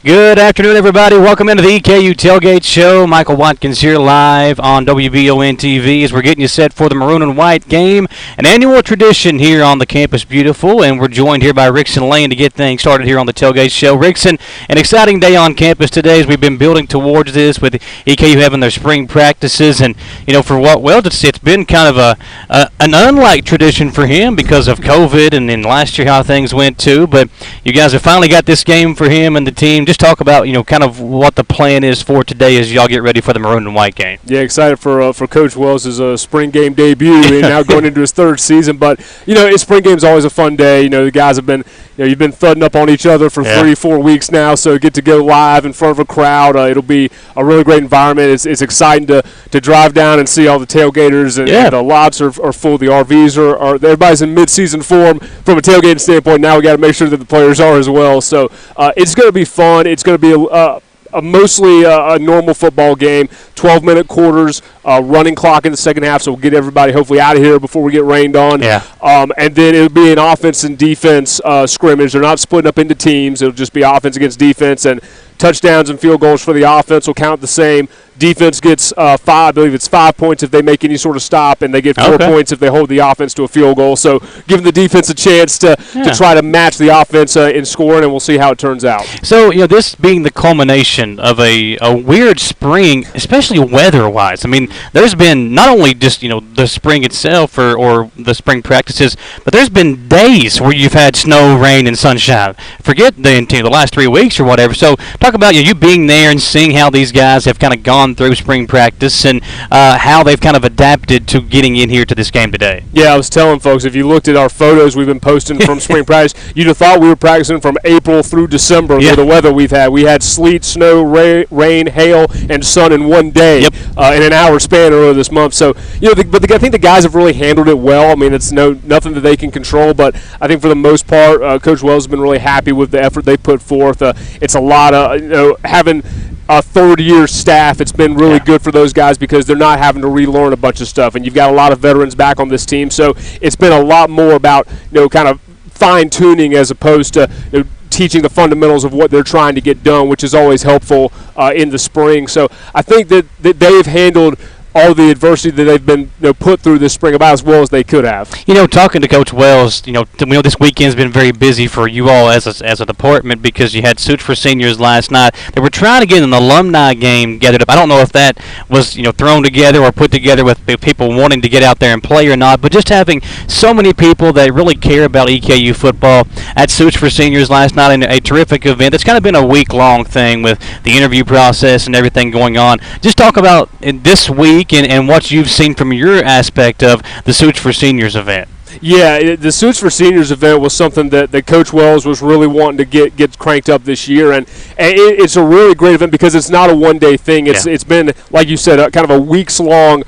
Good afternoon, everybody. Welcome into the EKU Tailgate Show. Michael Watkins here live on WBON TV as we're getting you set for the maroon and white game. An annual tradition here on the Campus Beautiful, and we're joined here by Rickson Lane to get things started here on the Tailgate Show. Rickson, an exciting day on campus today as we've been building towards this with EKU having their spring practices. And, you know, for what, well, it's been kind of an unlike tradition for him because of COVID and then last year how things went too. But you guys have finally got this game for him and the team. Just talk about, you know, kind of what the plan is for today as y'all get ready for the maroon and white game. Yeah, excited for Coach Wells' spring game debut and now going into his third season. But, you know, his spring game is always a fun day. You know, the guys have been, you know, you've been thudding up on each other for 3-4 weeks now, so get to go live in front of a crowd. It'll be a really great environment. It's exciting to drive down and see all the tailgaters, and the lots are full. The RVs are everybody's in mid-season form from a tailgating standpoint. Now we got to make sure that the players are as well. So it's going to be fun. It's going to be a mostly a normal football game, 12-minute quarters, running clock in the second half, so we'll get everybody hopefully out of here before we get rained on. And then it'll be an offense and defense scrimmage. They're not splitting up into teams. It'll just be offense against defense, and touchdowns and field goals for the offense will count the same. Defense gets I believe it's 5 points if they make any sort of stop, and they get 4 points if they hold the offense to a field goal. So giving the defense a chance to try to match the offense in scoring, and we'll see how it turns out. So, you know, this being the culmination of a weird spring, especially weather-wise. I mean, there's been not only just, you know, the spring itself or the spring practices, but there's been days where you've had snow, rain, and sunshine. Forget the last 3 weeks or whatever. So talk about you being there and seeing how these guys have kind of gone through spring practice and how they've kind of adapted to getting in here to this game today. Yeah, I was telling folks, if you looked at our photos we've been posting from spring practice, you'd have thought we were practicing from April through December with the weather we've had. We had sleet, snow, rain, hail, and sun in one day in an hour span earlier this month. So, you know, I think the guys have really handled it well. I mean, it's nothing that they can control, but I think for the most part, Coach Wells has been really happy with the effort they put forth. It's a lot of, you know, having a third-year staff, it's been really good for those guys because they're not having to relearn a bunch of stuff, and you've got a lot of veterans back on this team, so it's been a lot more about, you know, kind of fine-tuning as opposed to, you know, teaching the fundamentals of what they're trying to get done, which is always helpful in the spring. So I think that they've handled all the adversity that they've been, you know, put through this spring about as well as they could have. You know, talking to Coach Wells, you know, this weekend's been very busy for you all as a department because you had Suits for Seniors last night. They were trying to get an alumni game gathered up. I don't know if that was, you know, thrown together or put together with people wanting to get out there and play or not, but just having so many people that really care about EKU football at Suits for Seniors last night in a terrific event. It's kind of been a week-long thing with the interview process and everything going on. Just talk about this week and what you've seen from your aspect of the Suits for Seniors event. Yeah, the Suits for Seniors event was something that Coach Wells was really wanting to get cranked up this year, and it's a really great event because it's not a one-day thing. It's been, like you said, kind of a weeks-long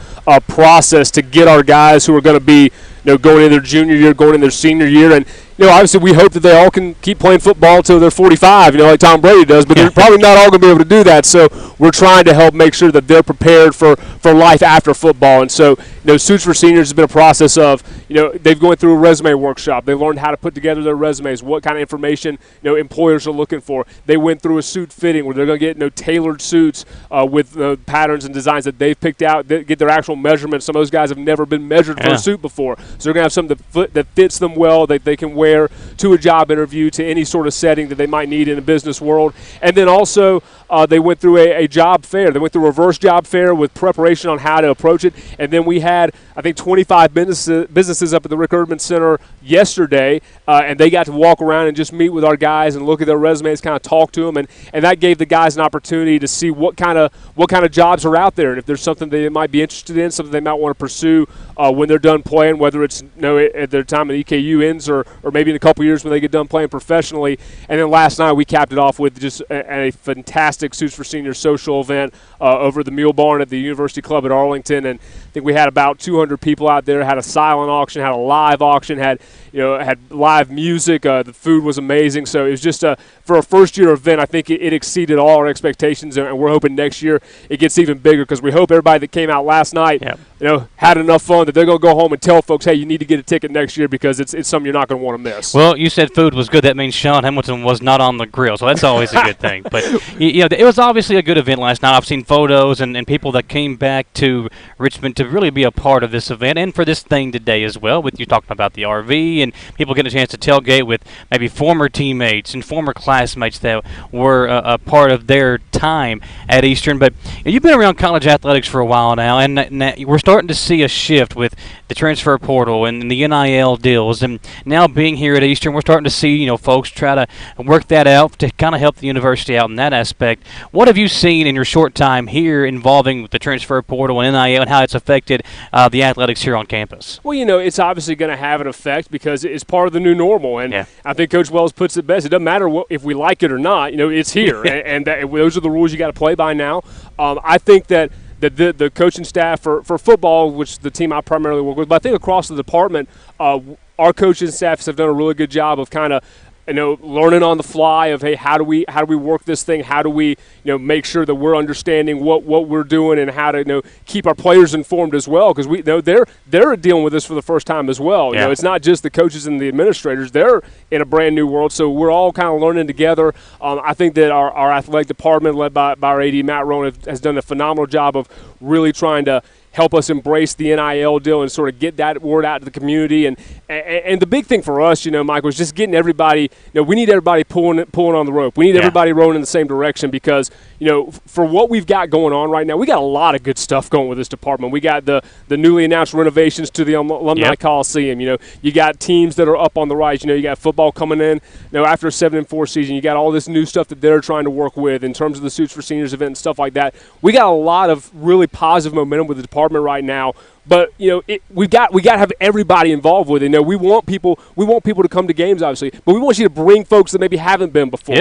process to get our guys who are going to be, you know, going in their junior year, going in their senior year, and, you know, obviously we hope that they all can keep playing football until they're 45, you know, like Tom Brady does, but they're probably not all going to be able to do that. So we're trying to help make sure that they're prepared for life after football. And so, you know, Suits for Seniors has been a process of, you know, they've gone through a resume workshop. They learned how to put together their resumes, what kind of information, you know, employers are looking for. They went through a suit fitting where they're going to get, you know, tailored suits with patterns and designs that they've picked out, get their actual measurements. Some of those guys have never been measured for a suit before. So they're going to have something that fits them well, that they can wear to a job interview, to any sort of setting that they might need in the business world. And then also they went through a job fair. They went through a reverse job fair with preparation on how to approach it. And then we had, I think, 25 businesses up at the Rick Erdman Center yesterday, and they got to walk around and just meet with our guys and look at their resumes, kind of talk to them, and that gave the guys an opportunity to see what kind of jobs are out there, and if there's something they might be interested in, something they might want to pursue when they're done playing, whether it's, you know, at their time at EKU ends or maybe in a couple years when they get done playing professionally. And then last night we capped it off with just a fantastic Suits for Seniors social event over at the Mule Barn at the University Club at Arlington, and I think we had about 200 people out there. Had a silent auction, had a live auction, had live music. The food was amazing. So it was just a for a first-year event, I think it exceeded all our expectations, and we're hoping next year it gets even bigger because we hope everybody that came out last night, had enough fun that they're going to go home and tell folks, hey, you need to get a ticket next year because it's something you're not going to want to miss. Well, you said food was good. That means Sean Hamilton was not on the grill, so that's always a good thing. But it was obviously a good event last night. I've seen photos and people that came back to Richmond to really be a part of this event and for this thing today as well, with you talking about the RV and people getting a chance to tailgate with maybe former teammates and former classmates that were a part of their time at Eastern. But you've been around college athletics for a while now, and we're starting to see a shift with the transfer portal and the NIL deals, and now being here at Eastern, we're starting to see folks try to work that out to kind of help the university out in that aspect. What have you seen in your short time here involving the transfer portal and NIL and how it's affected the athletics here on campus? Well, it's obviously going to have an effect because it's part of the new normal, and I think Coach Wells puts it best. It doesn't matter if we like it or not. It's here, and those are the rules you got to play by now. I think that the coaching staff for football, which the team I primarily work with, but I think across the department, our coaching staffs have done a really good job of kind of learning on the fly of, hey, how do we work this thing? How do we make sure that we're understanding what we're doing and how to keep our players informed as well, because we they're dealing with this for the first time as well. It's not just the coaches and the administrators; they're in a brand new world. So we're all kind of learning together. I think that our athletic department, led by our AD Matt Rowan, has done a phenomenal job of really trying to help us embrace the NIL deal and sort of get that word out to the community. And the big thing for us, Michael, is just getting everybody, we need everybody pulling on the rope. We need everybody rowing in the same direction because, for what we've got going on right now, we got a lot of good stuff going with this department. We got the newly announced renovations to the Alumni Coliseum. You got teams that are up on the rise. You got football coming in, after a 7-4 season. You got all this new stuff that they're trying to work with in terms of the Suits for Seniors event and stuff like that. We got a lot of really positive momentum with the department right now, but we got to have everybody involved with it. We want people to come to games, obviously, but we want you to bring folks that maybe haven't been before.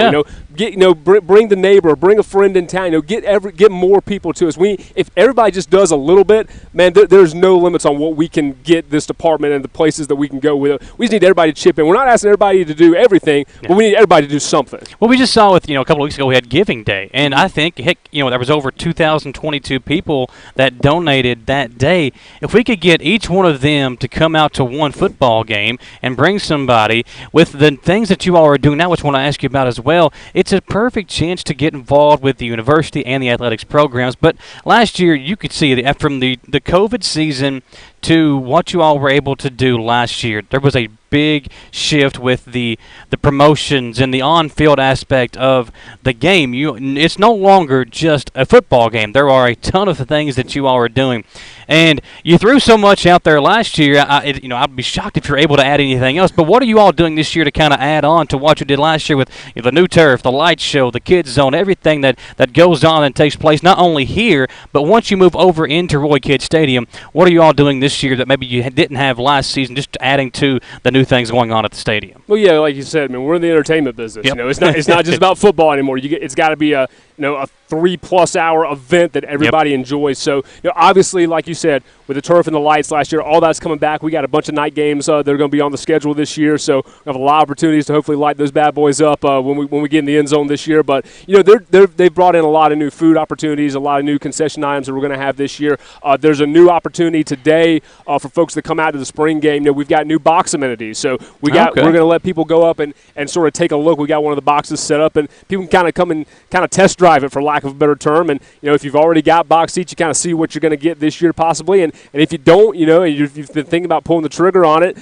Bring the neighbor, bring a friend in town. Get more people to us. If everybody just does a little bit, man, there's no limits on what we can get this department and the places that we can go with it. We just need everybody to chip in. We're not asking everybody to do everything, but we need everybody to do something. Well, we just saw with a couple of weeks ago we had Giving Day, and I think there was over 2,022 people that donated that day. If we could get each one of them to come out to one football game and bring somebody with the things that you all are doing now, which I want to ask you about as well, it's a perfect chance to get involved with the university and the athletics programs. But last year, you could see from the COVID season to what you all were able to do last year, there was a big shift with the promotions and the on-field aspect of the game. It's no longer just a football game. There are a ton of things that you all are doing. And you threw so much out there last year, I'd be shocked if you're able to add anything else. But what are you all doing this year to kind of add on to what you did last year with the new turf, the light show, the kids zone, everything that goes on and takes place not only here, but once you move over into Roy Kidd Stadium, what are you all doing this year that maybe you didn't have last season, just adding to the new things going on at the stadium? Well, yeah, like you said, we're in the entertainment business. Yep. It's not just about football anymore. It's got to be a 3+ hour event that everybody enjoys. So, obviously, like you said, with the turf and the lights last year, all that's coming back. We got a bunch of night games that are going to be on the schedule this year. So, we have a lot of opportunities to hopefully light those bad boys up when we get in the end zone this year. But, they've brought in a lot of new food opportunities, a lot of new concession items that we're going to have this year. There's a new opportunity today for folks that come out to the spring game. We've got new box amenities. So, we're going to let people go up and sort of take a look. We got one of the boxes set up, and people can kind of come and kind of test drive it, for lack of a better term. And, if you've already got box seats, you kind of see what you're going to get this year possibly. And if you don't, and you've been thinking about pulling the trigger on it,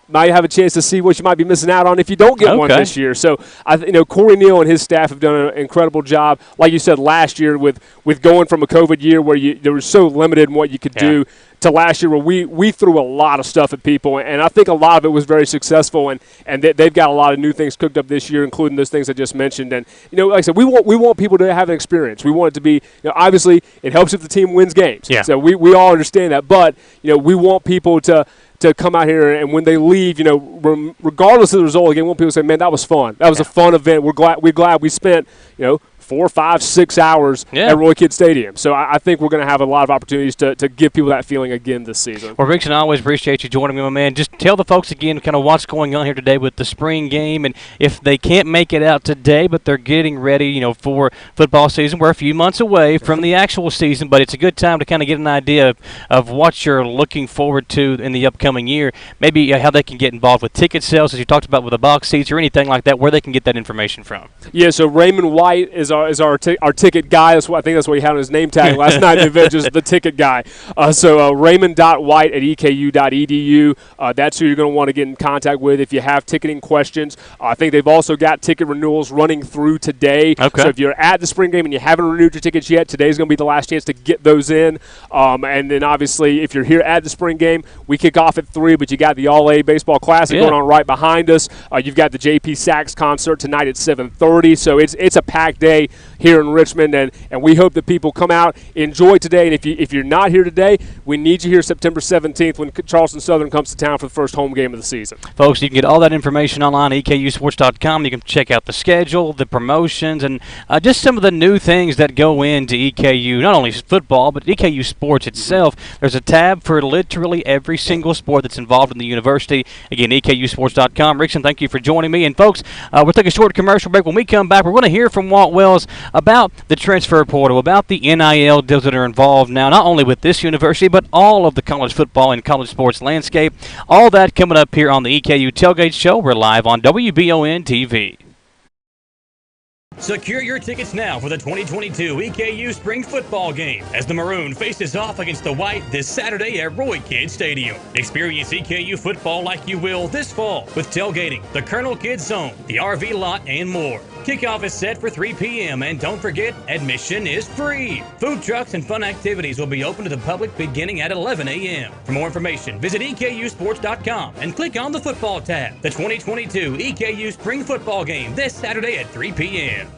might have a chance to see what you might be missing out on if you don't get one this year. So, Corey Neal and his staff have done an incredible job. Like you said, last year with going from a COVID year where there was so limited in what you could do to last year where we threw a lot of stuff at people, and I think a lot of it was very successful, and they've got a lot of new things cooked up this year, including those things I just mentioned. And, like I said, we want people to have an experience. We want it to be, obviously it helps if the team wins games. Yeah. So we all understand that, but, we want people to come out here, and when they leave, regardless of the result, again, we want people to say, man, that was fun. That was a fun event. We're glad we spent, 4, 5, 6 hours at Roy Kidd Stadium. So I think we're going to have a lot of opportunities to give people that feeling again this season. Well, Rickson, I always appreciate you joining me, my man. Just tell the folks again kind of what's going on here today with the spring game, and if they can't make it out today, but they're getting ready, for football season. We're a few months away from the actual season, but it's a good time to kind of get an idea of what you're looking forward to in the upcoming year. Maybe how they can get involved with ticket sales, as you talked about with the box seats or anything like that, where they can get that information from. Yeah, so Raymond White is our ticket guy. I think that's what he had on his name tag last night in the event, just the ticket guy. So Raymond.White at EKU.edu. That's who you're going to want to get in contact with if you have ticketing questions. I think they've also got ticket renewals running through today. Okay. So if you're at the spring game and you haven't renewed your tickets yet, today's going to be the last chance to get those in. And then obviously if you're here at the spring game, we kick off at 3, but you got the All-A Baseball Classic going on right behind us. You've got the JP Sachs concert tonight at 7:30. So it's a packed day here in Richmond, and we hope that people come out, enjoy today. And if you're not here today, we need you here September 17th when Charleston Southern comes to town for the first home game of the season. Folks, you can get all that information online at EKUsports.com. You can check out the schedule, the promotions, and just some of the new things that go into EKU, not only football, but EKU sports itself. There's a tab for literally every single sport that's involved in the university. Again, EKUsports.com. Rickson, thank you for joining me. And, folks, we'll take a short commercial break. When we come back, we're going to hear from Walt Wells about the transfer portal, about the NIL deals that are involved now, not only with this university, but all of the college football and college sports landscape. All that coming up here on the EKU Tailgate Show. We're live on WBON TV. Secure your tickets now for the 2022 EKU Spring Football Game as the Maroon faces off against the White this Saturday at Roy Kidd Stadium. Experience EKU football like you will this fall with tailgating, the Colonel Kidd Zone, the RV lot, and more. Kickoff is set for 3 p.m. and don't forget, admission is free. Food trucks and fun activities will be open to the public beginning at 11 a.m. For more information, visit EKUsports.com and click on the football tab. The 2022 EKU Spring Football Game this Saturday at 3 p.m.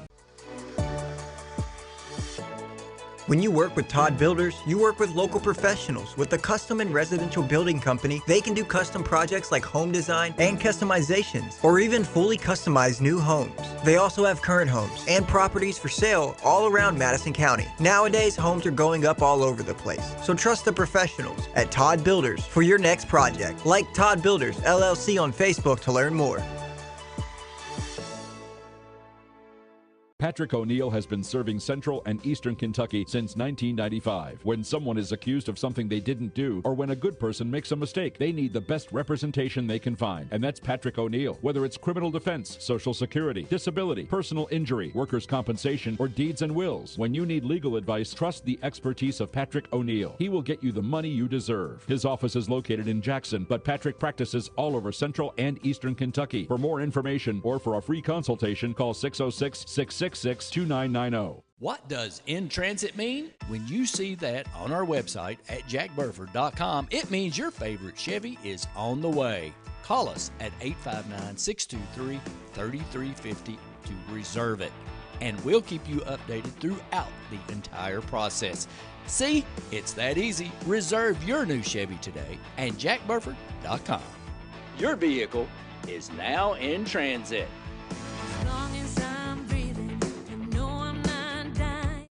When you work with Todd Builders, you work with local professionals. With a custom and residential building company, they can do custom projects like home design and customizations, or even fully customized new homes. They also have current homes and properties for sale all around Madison County. Nowadays, homes are going up all over the place, so trust the professionals at Todd Builders for your next project. Like Todd Builders, LLC on Facebook to learn more. Patrick O'Neill has been serving Central and Eastern Kentucky since 1995. When someone is accused of something they didn't do, or when a good person makes a mistake, they need the best representation they can find. And that's Patrick O'Neill. Whether it's criminal defense, Social Security, disability, personal injury, workers' compensation, or deeds and wills, when you need legal advice, trust the expertise of Patrick O'Neill. He will get you the money you deserve. His office is located in Jackson, but Patrick practices all over Central and Eastern Kentucky. For more information or for a free consultation, call 606-666-2990. What does in transit mean? When you see that on our website at jackburford.com, it means your favorite Chevy is on the way. Call us at 859-623-3350 to reserve it, and we'll keep you updated throughout the entire process. See, it's that easy. Reserve your new Chevy today at jackburford.com. Your vehicle is now in transit. As long as I'm breathing, you know I'm not dying.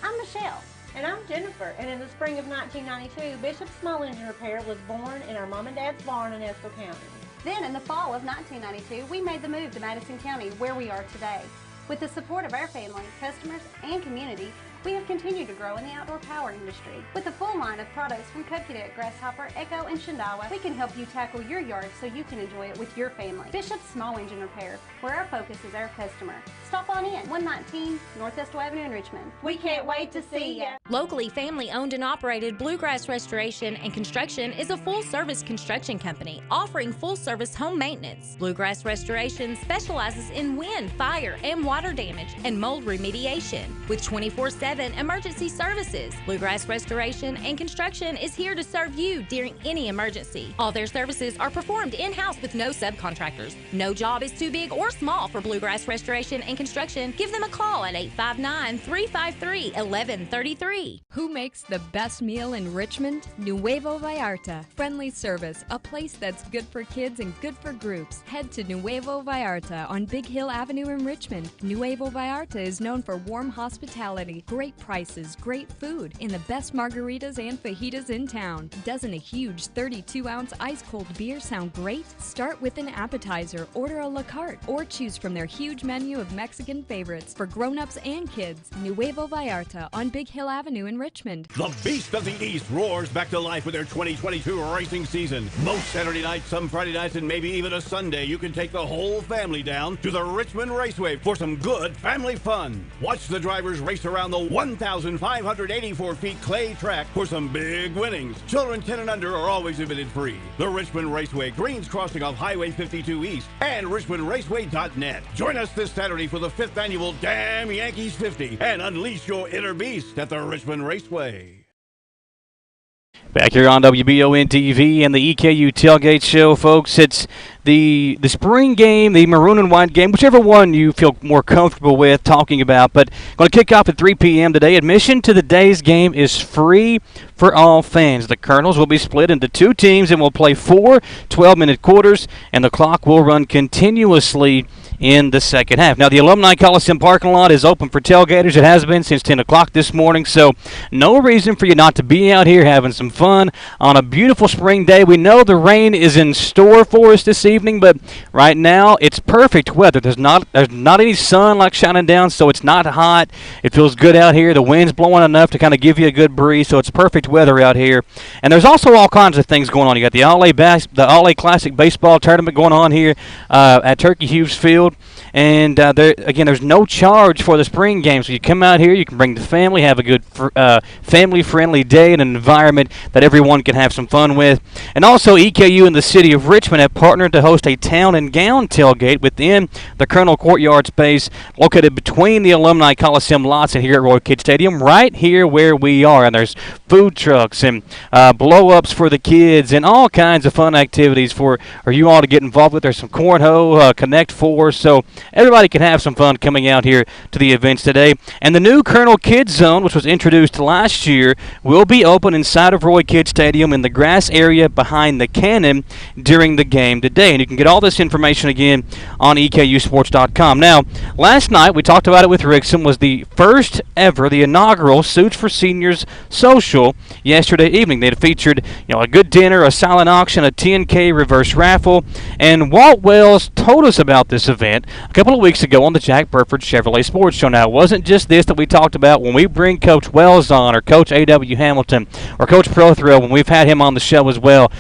I'm Michelle. And I'm Jennifer, and in the spring of 1992, Bishop Small Engine Repair was born in our mom and dad's barn in Estill County. Then in the fall of 1992, we made the move to Madison County, where we are today. With the support of our family, customers, and community, we have continued to grow in the outdoor power industry. With a full line of products from Kokudet, Grasshopper, Echo, and Shindawa, we can help you tackle your yard so you can enjoy it with your family. Bishop Small Engine Repair, where our focus is our customer. Stop on in, 119 North Estill Avenue in Richmond. We can't wait to see ya. Locally family-owned and operated Bluegrass Restoration and Construction is a full-service construction company offering full-service home maintenance. Bluegrass Restoration specializes in wind, fire, and water damage and mold remediation. With 24/7 24/7 emergency services. Bluegrass Restoration and Construction is here to serve you during any emergency. All their services are performed in-house with no subcontractors. No job is too big or small for Bluegrass Restoration and Construction. Give them a call at 859-353-1133. Who makes the best meal in Richmond? Nuevo Vallarta. Friendly service, a place that's good for kids and good for groups. Head to Nuevo Vallarta on Big Hill Avenue in Richmond. Nuevo Vallarta is known for warm hospitality, great prices, great food, and the best margaritas and fajitas in town. Doesn't a huge 32-ounce ice-cold beer sound great? Start with an appetizer, order a la carte, or choose from their huge menu of Mexican favorites for grown-ups and kids. Nuevo Vallarta on Big Hill Avenue in Richmond. The Beast of the East roars back to life with their 2022 racing season. Most Saturday nights, some Friday nights, and maybe even a Sunday, you can take the whole family down to the Richmond Raceway for some good family fun. Watch the drivers race around the 1,584 feet clay track for some big winnings. Children 10 and under are always admitted free. The Richmond Raceway, Greens Crossing off Highway 52 East, and richmondraceway.net. Join us this Saturday for the 5th annual Damn Yankees 50 and unleash your inner beast at the Richmond Raceway. Back here on WBON TV and the EKU Tailgate Show, folks. It's the spring game, the maroon and white game, whichever one you feel more comfortable with talking about. But going to kick off at 3 p.m. today. Admission to the day's game is free for all fans. The Colonels will be split into two teams and will play 4 12-minute quarters, and the clock will run continuously in the second half. Now, the Alumni Coliseum parking lot is open for tailgaters. It has been since 10 o'clock this morning, so no reason for you not to be out here having some fun on a beautiful spring day. We know the rain is in store for us this evening, but right now it's perfect weather. There's not any sun like shining down, so it's not hot. It feels good out here. The wind's blowing enough to kind of give you a good breeze, so it's perfect weather out here. And there's also all kinds of things going on. You got the All-A Classic Baseball Tournament going on here at Turkey Hughes Field. And there's no charge for the spring game. So you come out here, you can bring the family, have a good family-friendly day in an environment that everyone can have some fun with. And also, EKU and the city of Richmond have partnered to host a town and gown tailgate within the Colonel Courtyard space located between the Alumni Coliseum lots and here at Roy Kidd Stadium, right here where we are. And there's food trucks and blow-ups for the kids and all kinds of fun activities for you all to get involved with. There's some cornhole, Connect Four, so everybody can have some fun coming out here to the events today. And the new Colonel Kids Zone, which was introduced last year, will be open inside of Roy Kidd Stadium in the grass area behind the cannon during the game today. And you can get all this information again on EKUsports.com. Now, last night, we talked about it with Rickson, was the first ever, the inaugural Suits for Seniors social yesterday evening. They had featured a good dinner, a silent auction, a 10K reverse raffle. And Walt Wells told us about this event a couple of weeks ago on the Jack Burford Chevrolet Sports Show. Now, it wasn't just this that we talked about when we bring Coach Wells on, or Coach A.W. Hamilton, or Coach Prothrow when we've had him on the show as well.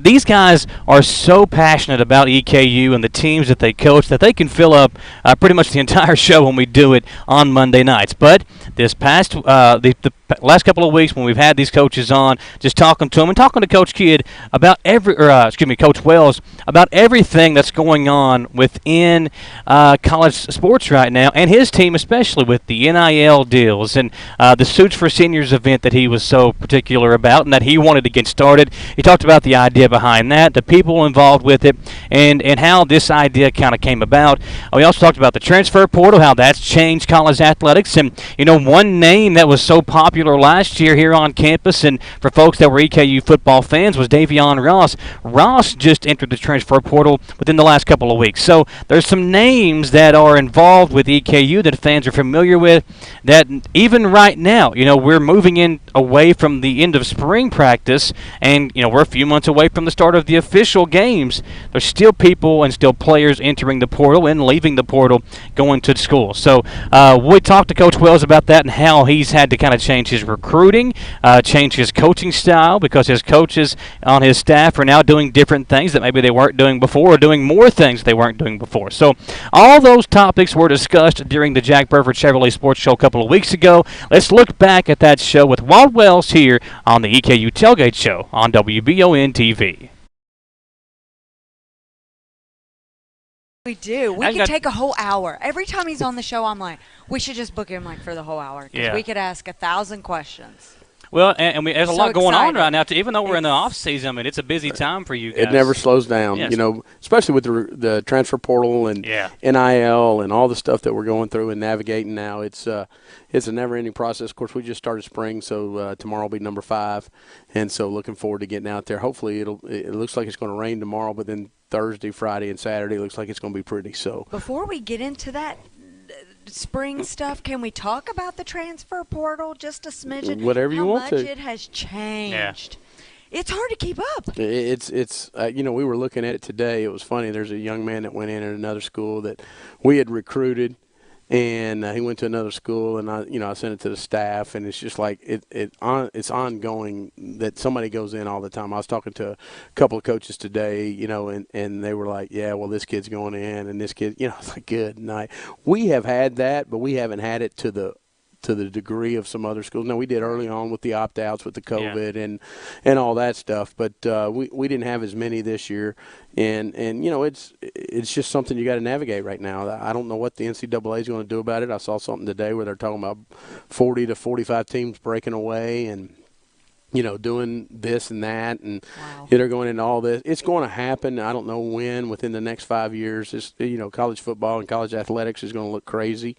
These guys are so passionate about EKU and the teams that they coach that they can fill up pretty much the entire show when we do it on Monday nights. But this past the last couple of weeks when we've had these coaches on, just talking to them and talking to Coach Kidd about Coach Wells about everything that's going on within college sports right now, and his team especially with the NIL deals and the Suits for Seniors event that he was so particular about and that he wanted to get started. He talked about the idea behind that, the people involved with it, and how this idea kind of came about. We also talked about the transfer portal, how that's changed college athletics, and one name that was so popular last year here on campus and for folks that were EKU football fans was Davion Ross. Ross just entered the transfer portal within the last couple of weeks. So there's some names that are involved with EKU that fans are familiar with that even right now, we're moving in away from the end of spring practice and, we're a few months away from the start of the official games. There's still people and still players entering the portal and leaving the portal going to school. So we talked to Coach Wells about that and how he's had to kind of change his recruiting, change his coaching style because his coaches on his staff are now doing different things that maybe they weren't doing before, or doing more things they weren't doing before. So all those topics were discussed during the Jack Burford Chevrolet Sports Show a couple of weeks ago. Let's look back at that show with Walt Wells here on the EKU Tailgate Show on WBON TV. We do. We could take a whole hour. Every time he's on the show, I'm like, we should just book him like for the whole hour because we could ask 1,000 questions. Well, and there's a lot going on right now. Even though we're in the off season, I mean, it's a busy time for you guys. It never slows down, you know, especially with the transfer portal and NIL and all the stuff that we're going through and navigating now. It's a never-ending process. Of course, we just started spring, so tomorrow will be number 5, and so looking forward to getting out there. Hopefully, it looks like it's going to rain tomorrow, but then Thursday, Friday, and Saturday looks like it's going to be pretty. So before we get into that spring stuff, can we talk about the transfer portal just a smidgen? Whatever you want to. How much it has changed. Yeah. It's hard to keep up. It's you know, we were looking at it today. It was funny. There's a young man that went in at another school that we had recruited, and he went to another school, and I sent it to the staff, and it's just like it's ongoing that somebody goes in all the time. I was talking to a couple of coaches today, you know, and they were like, yeah, well, this kid's going in, and this kid, you know, it's like, good night. We have had that, but we haven't had it to the degree of some other schools. Now, we did early on with the opt-outs with the COVID and all that stuff, but we didn't have as many this year. And you know, it's just something you got to navigate right now. I don't know what the NCAA is going to do about it. I saw something today where they're talking about 40 to 45 teams breaking away and, you know, doing this and that, and they're going into all this. It's going to happen. I don't know when. Within the next 5 years, it's, you know, college football and college athletics is going to look crazy.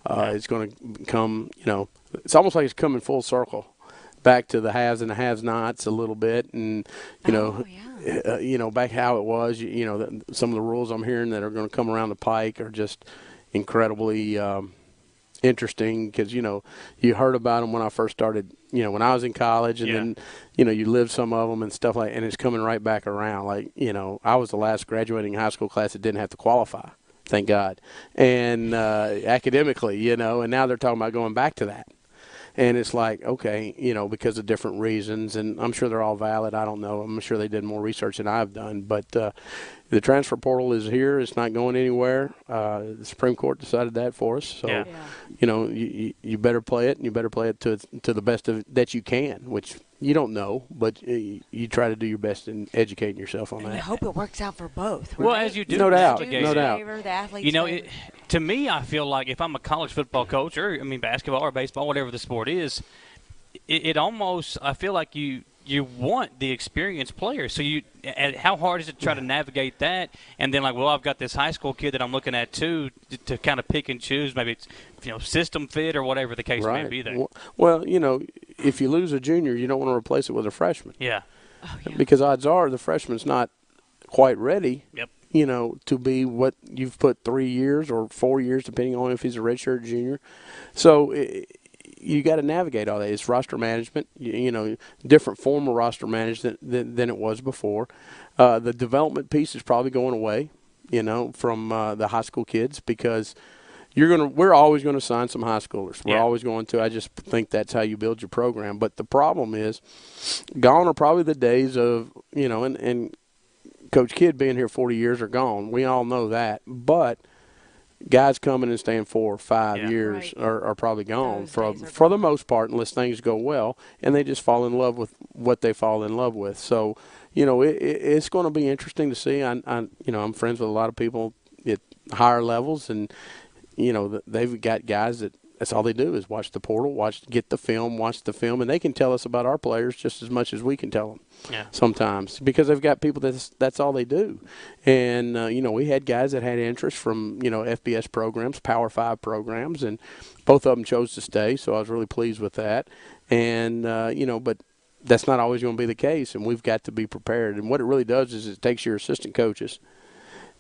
It's going to come, you know, it's almost like it's coming full circle back to the haves and the have-nots a little bit, and you know, back how it was. You know, some of the rules I'm hearing that are going to come around the pike are just incredibly interesting, because, you know, you heard about them when I first started, you know, when I was in college, and then, you know, you lived some of them and stuff like, and it's coming right back around. Like, you know, I was the last graduating high school class that didn't have to qualify, thank God, and academically, you know, and now they're talking about going back to that. And it's like, okay, you know, because of different reasons, and I'm sure they're all valid. I don't know. I'm sure they did more research than I've done. But the transfer portal is here. It's not going anywhere. The Supreme Court decided that for us. So, you know, you better play it, and you better play it to the best of that you can, which you don't know, but you try to do your best in educating yourself on that. I hope it works out for both. Right? Well, as you do. No doubt. No doubt. The athletes you know, to me, I feel like if I'm a college football coach, or, I mean, basketball or baseball, whatever the sport is, it almost, I feel like you want the experienced players. So how hard is it to try to navigate that? And then, like, well, I've got this high school kid that I'm looking at too, to kind of pick and choose. Maybe it's, you know, system fit or whatever the case may be there. Well, you know, if you lose a junior, you don't want to replace it with a freshman. Yeah. Because odds are the freshman's not quite ready. You know, to be what you've put 3 years or 4 years, depending on if he's a redshirt junior. So you got to navigate all that. It's roster management, you know, different form of roster management than it was before. The development piece is probably going away, you know, from the high school kids, because we're always going to sign some high schoolers. We're always going to. I just think that's how you build your program. But the problem is, gone are probably the days of, you know, and Coach Kidd being here 40 years are gone. We all know that. But guys coming and staying 4 or 5 years are probably gone for the most part, unless things go well, and they just fall in love with what they fall in love with. So, you know, it's going to be interesting to see. You know, I'm friends with a lot of people at higher levels, and, you know, they've got guys that's all they do is watch the portal, get the film, watch the film, and they can tell us about our players just as much as we can tell them sometimes, because they've got people that's all they do. And, you know, we had guys that had interest from, you know, FBS programs, Power 5 programs, and both of them chose to stay, so I was really pleased with that. And, you know, but that's not always going to be the case, and we've got to be prepared. And what it really does is it takes your assistant coaches,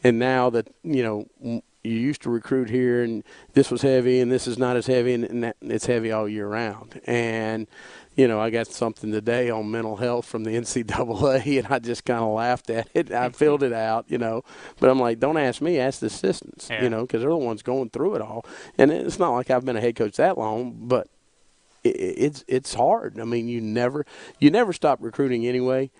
and now that, you know, you used to recruit here, and this was heavy, and this is not as heavy, and it's heavy all year round. And, you know, I got something today on mental health from the NCAA, and I just kind of laughed at it. I filled it out, you know. But I'm like, don't ask me, ask the assistants, you know, because they're the ones going through it all. And it's not like I've been a head coach that long, but it's hard. I mean, you never stop recruiting anyway.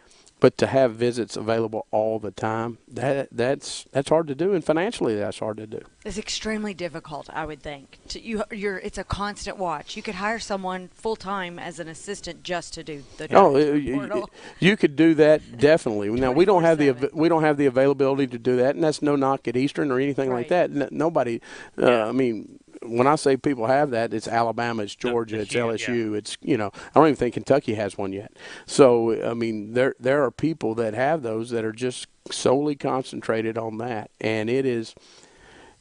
But to have visits available all the time, that's hard to do, and financially that's hard to do. It's extremely difficult, I would think. It's a constant watch. You could hire someone full time as an assistant just to do the portal. You could do that definitely. Now we don't have the availability to do that, and that's no knock at Eastern or anything like that. Nobody. I mean, when I say people have that, it's Alabama, it's Georgia, it's LSU, it's I don't even think Kentucky has one yet. So I mean, there are people that have those that are just solely concentrated on that, and it is,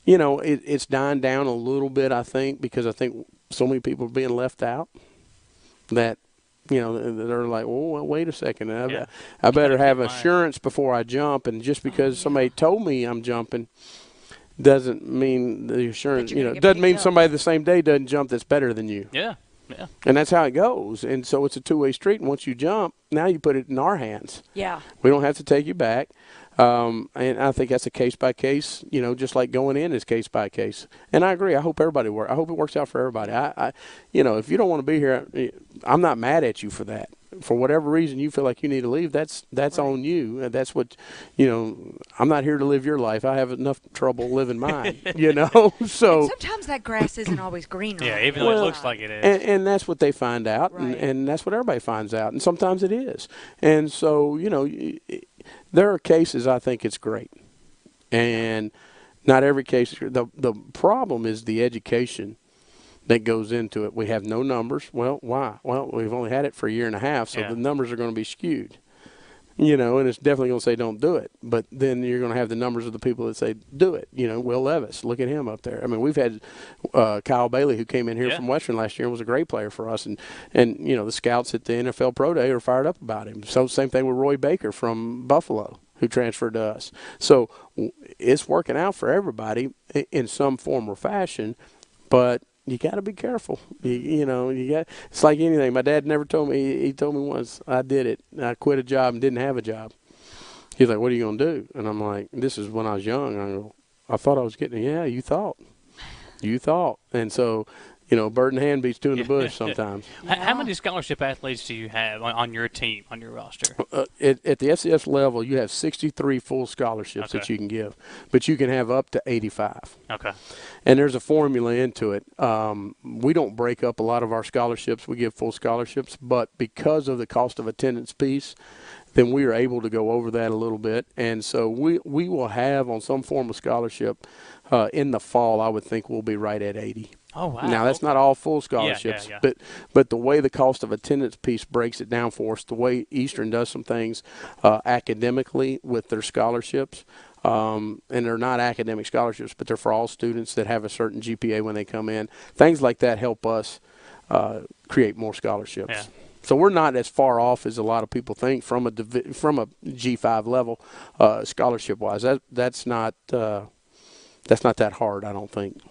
it's dying down a little bit, I think, because I think so many people are being left out that. They're like, well, wait a second. I better have assurance before I jump, and just because somebody told me I'm jumping doesn't mean the assurance, doesn't mean somebody the same day doesn't jump that's better than you. Yeah, yeah. And that's how it goes. And so it's a two-way street. And once you jump, now you put it in our hands. Yeah. We don't have to take you back. And I think that's a case-by-case, just like going in is case-by-case. And I agree. I hope everybody works. I hope it works out for everybody. If you don't want to be here, I'm not mad at you for that. For whatever reason you feel like you need to leave, that's right. On you. And that's what, I'm not here to live your life. I have enough trouble living mine, So and sometimes that grass isn't always greener. Yeah, even though it looks like it is. And that's what they find out, right. and that's what everybody finds out. And sometimes it is. And so, there are cases I think it's great. And not every case. The problem is the education that goes into it. We have no numbers. Well, why? Well, we've only had it for a year and a half, so the numbers are going to be skewed. And it's definitely going to say don't do it. But then you're going to have the numbers of the people that say do it. Will Levis, look at him up there. I mean, we've had Kyle Bailey, who came in here from Western last year and was a great player for us. And the scouts at the NFL Pro Day are fired up about him. So same thing with Roy Baker from Buffalo, who transferred to us. So it's working out for everybody in some form or fashion, but you got to be careful. You got. It's like anything. My dad never told me. He told me once I did it. I quit a job and didn't have a job. He's like, "What are you gonna do?" And I'm like, "This is when I was young." I thought I was getting. Yeah, you thought. And so, bird in hand beats two in the bush sometimes. How many scholarship athletes do you have on your team, on your roster? At the FCS level, you have 63 full scholarships that you can give, but you can have up to 85. Okay. And there's a formula into it. We don't break up a lot of our scholarships. We give full scholarships, but because of the cost of attendance piece, then we are able to go over that a little bit. And so we will have on some form of scholarship in the fall, I would think we'll be right at 80. Oh, wow. Now, that's not all full scholarships, but the way the cost of attendance piece breaks it down for us, the way Eastern does some things academically with their scholarships, and they're not academic scholarships, but they're for all students that have a certain GPA when they come in. Things like that help us create more scholarships. Yeah. So we're not as far off as a lot of people think from a G5 level scholarship-wise. That's not that hard, I don't think.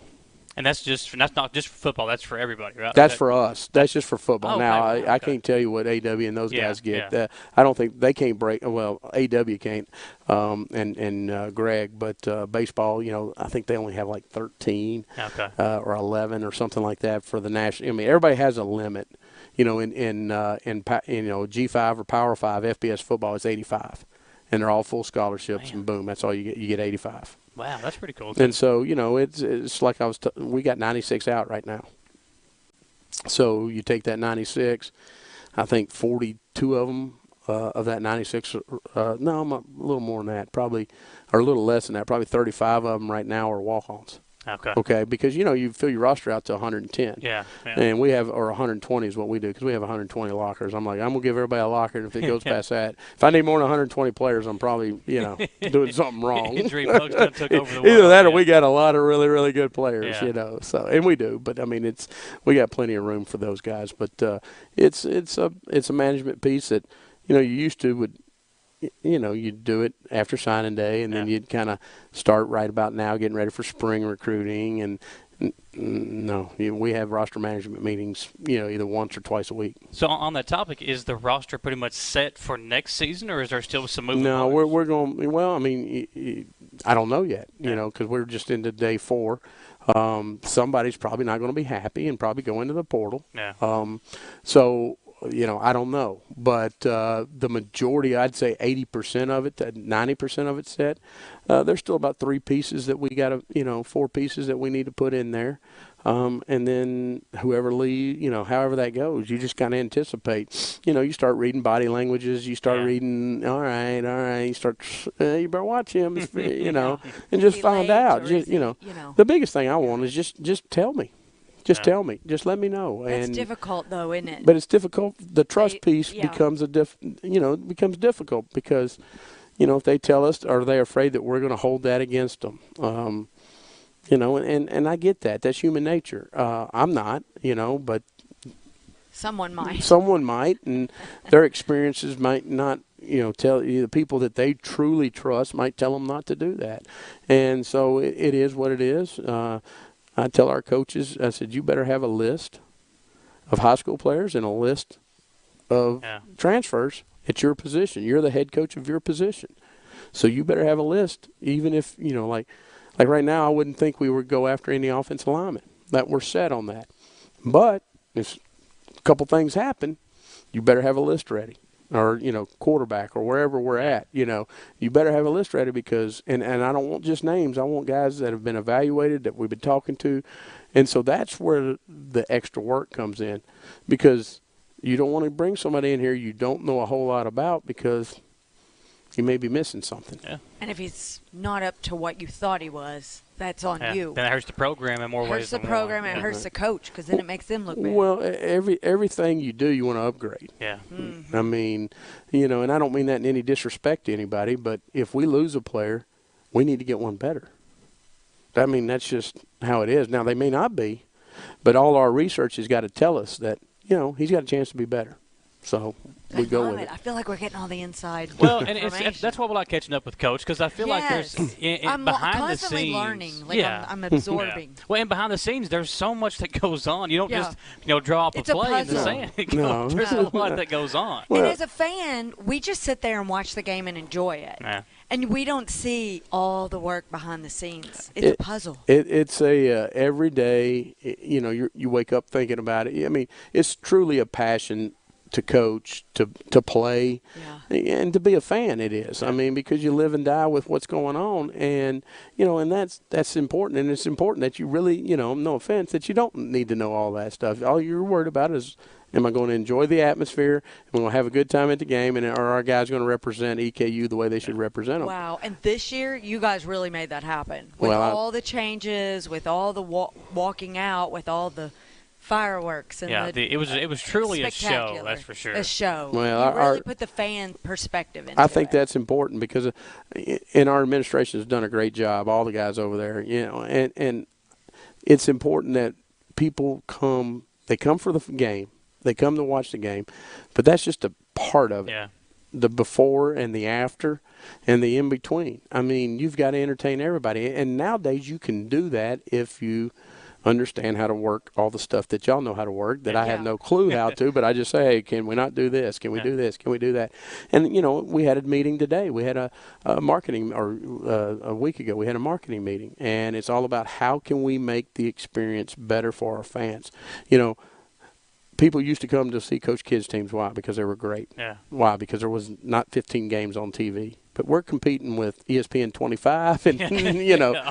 And that's not just for football. That's for everybody, right? That's for us. That's just for football. Oh, now, okay. I can't tell you what AW and those guys get. Yeah. I don't think they can't break. Well, AW can't, and Greg, but baseball, I think they only have like 13 or 11 or something like that for the national. I mean, everybody has a limit. In G5 or Power 5 FBS football, it's 85, and they're all full scholarships, and boom, that's all you get. You get 85. Wow, that's pretty cool. And so, it's like we got 96 out right now. So you take that 96, I think 42 of them of that 96, no, I'm a little more than that, probably, or a little less than that, probably 35 of them right now are walk-ons. Okay, because you fill your roster out to 110. Yeah. And we have, or 120 is what we do, because we have 120 lockers. I'm like, I'm gonna give everybody a locker, and if it goes past that, if I need more than 120 players, I'm probably doing something wrong. Injury bugs done took over the world. Either that, or we got a lot of really, really good players. Yeah. So, and we do, but I mean, we got plenty of room for those guys. But it's a management piece that you used to would. You'd do it after signing day, and then you'd kind of start right about now getting ready for spring recruiting. And we have roster management meetings, either once or twice a week. So on that topic, is the roster pretty much set for next season, or is there still some movement? No, we're going. Well, I mean, I don't know yet. Because we're just into day 4. Somebody's probably not going to be happy and probably go into the portal. Yeah. So I don't know. But the majority, I'd say 80% of it, 90% of it's set. There's still about 3 pieces that we got to, 4 pieces that we need to put in there. And then whoever leaves, however that goes, you just kind of anticipate. You start reading body languages. You start reading, all right. You start, you better watch him, and just find out. The biggest thing I want is just tell me. Just tell me. Just let me know. That's difficult, though, isn't it? But it's difficult. The trust piece becomes becomes difficult because, if they tell us, are they afraid that we're going to hold that against them? And I get that. That's human nature. I'm not, but someone might. Someone might, and their experiences might not, tell you, the people that they truly trust might tell them not to do that. And so it is what it is. I tell our coaches, I said, you better have a list of high school players and a list of transfers at your position. You're the head coach of your position. So you better have a list, even if, like right now, I wouldn't think we would go after any offensive linemen. That we're set on that. But if a couple things happen, you better have a list ready. Or, quarterback or wherever we're at, you better have a list ready because, and I don't want just names. I want guys that have been evaluated, that we've been talking to. And so that's where the extra work comes in because you don't want to bring somebody in here you don't know a whole lot about because you may be missing something. Yeah. And if he's not up to what you thought he was, that's on you. Then it hurts the program in more ways. Hurts the program and it hurts the coach because then it makes them look bad. Well, everything you do, you want to upgrade. Yeah. Mm-hmm. I mean, and I don't mean that in any disrespect to anybody, but if we lose a player, we need to get one better. I mean, that's just how it is. Now, they may not be, but all our research has got to tell us that, he's got a chance to be better. So we go with it. I feel like we're getting all the inside. Well, and that's why we like catching up with Coach because I feel like there's I'm behind the constantly scenes. learning. Like I'm absorbing. Yeah. Well, and behind the scenes, there's so much that goes on. You don't just draw up a play in the sand. There's a lot that goes on. And as a fan, we just sit there and watch the game and enjoy it. Yeah. And we don't see all the work behind the scenes. It's a puzzle. It's a every day. You wake up thinking about it. I mean, it's truly a passion to coach, to play, and to be a fan. It is. I mean, because you live and die with what's going on, and and that's important. And it's important that you really, no offense, that you don't need to know all that stuff. All you're worried about is, am I going to enjoy the atmosphere? Am I going to have a good time at the game? And are our guys going to represent EKU the way they should represent them? Wow. And this year, you guys really made that happen. With all the changes, with all the walking out, with all the fireworks. And it was truly a show, that's for sure. A show. Well, you really put the fan perspective into it. I think that's important because and our administration has done a great job, all the guys over there, and it's important that people come for the game. They come to watch the game, but that's just a part of it. Yeah. The before and the after and the in between. I mean, you've got to entertain everybody. And nowadays you can do that if you understand how to work all the stuff that y'all know how to work that I have no clue how to, but I just say, hey, can we not do this? Can we do this? Can we do that? And, we had a meeting today. We had a marketing, or a week ago, we had a marketing meeting. And it's all about how can we make the experience better for our fans. People used to come to see Coach Kidd's teams. Why? Because they were great. Yeah. Why? Because there was not 15 games on TV. But we're competing with ESPN 25 and,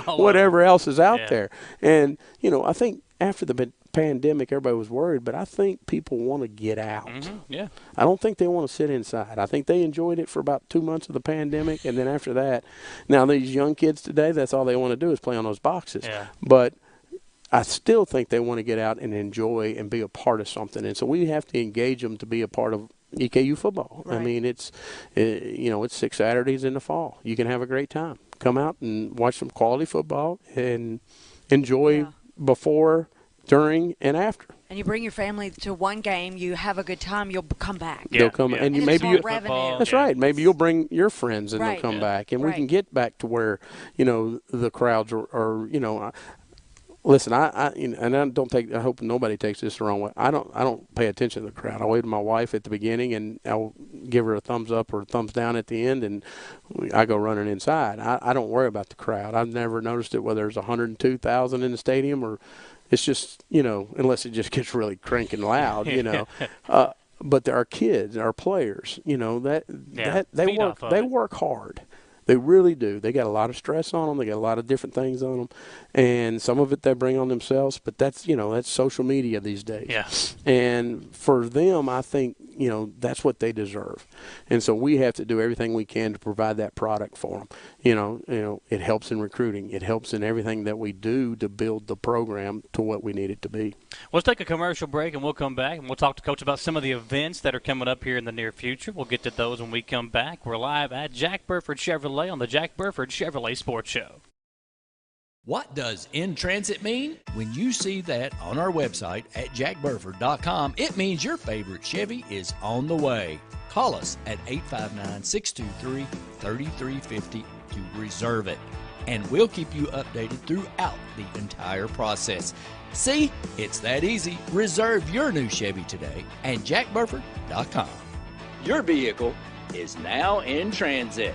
whatever else is out there. And, I think after the pandemic, everybody was worried, but I think people want to get out. Mm-hmm. Yeah. I don't think they want to sit inside. I think they enjoyed it for about 2 months of the pandemic, and then after that, now these young kids today, that's all they want to do is play on those boxes. Yeah. But I still think they want to get out and enjoy and be a part of something. And so we have to engage them to be a part of EKU football. Right. I mean, it's 6 Saturdays in the fall. You can have a great time. Come out and watch some quality football and enjoy before, during, and after. And you bring your family to one game, you have a good time, you'll come back. They'll come, and maybe you. Revenue. That's right. Maybe you'll bring your friends and they'll come back, and we can get back to where the crowds are. Listen, and I don't take. I hope nobody takes this the wrong way. I don't pay attention to the crowd. I wave to my wife at the beginning, and I'll give her a thumbs up or a thumbs down at the end, and I go running inside. I don't worry about the crowd. I've never noticed it whether there's 102,000 in the stadium or it's just unless it just gets really cranking loud. but our kids, our players, you know, they work hard. They really do. They got a lot of stress on them. They got a lot of different things on them, and some of it they bring on themselves. But that's social media these days. Yeah. And for them, I think that's what they deserve, and so we have to do everything we can to provide that product for them. It helps in recruiting. It helps in everything that we do to build the program to what we need it to be. Let's take a commercial break, and we'll come back, and we'll talk to Coach about some of the events that are coming up here in the near future. We'll get to those when we come back. We're live at Jack Burford Chevrolet on the Jack Burford Chevrolet Sports Show. What does in transit mean? When you see that on our website at jackburford.com, it means your favorite Chevy is on the way. Call us at 859-623-3350 to reserve it, and we'll keep you updated throughout the entire process. See, it's that easy. Reserve your new Chevy today at jackburford.com. Your vehicle is now in transit.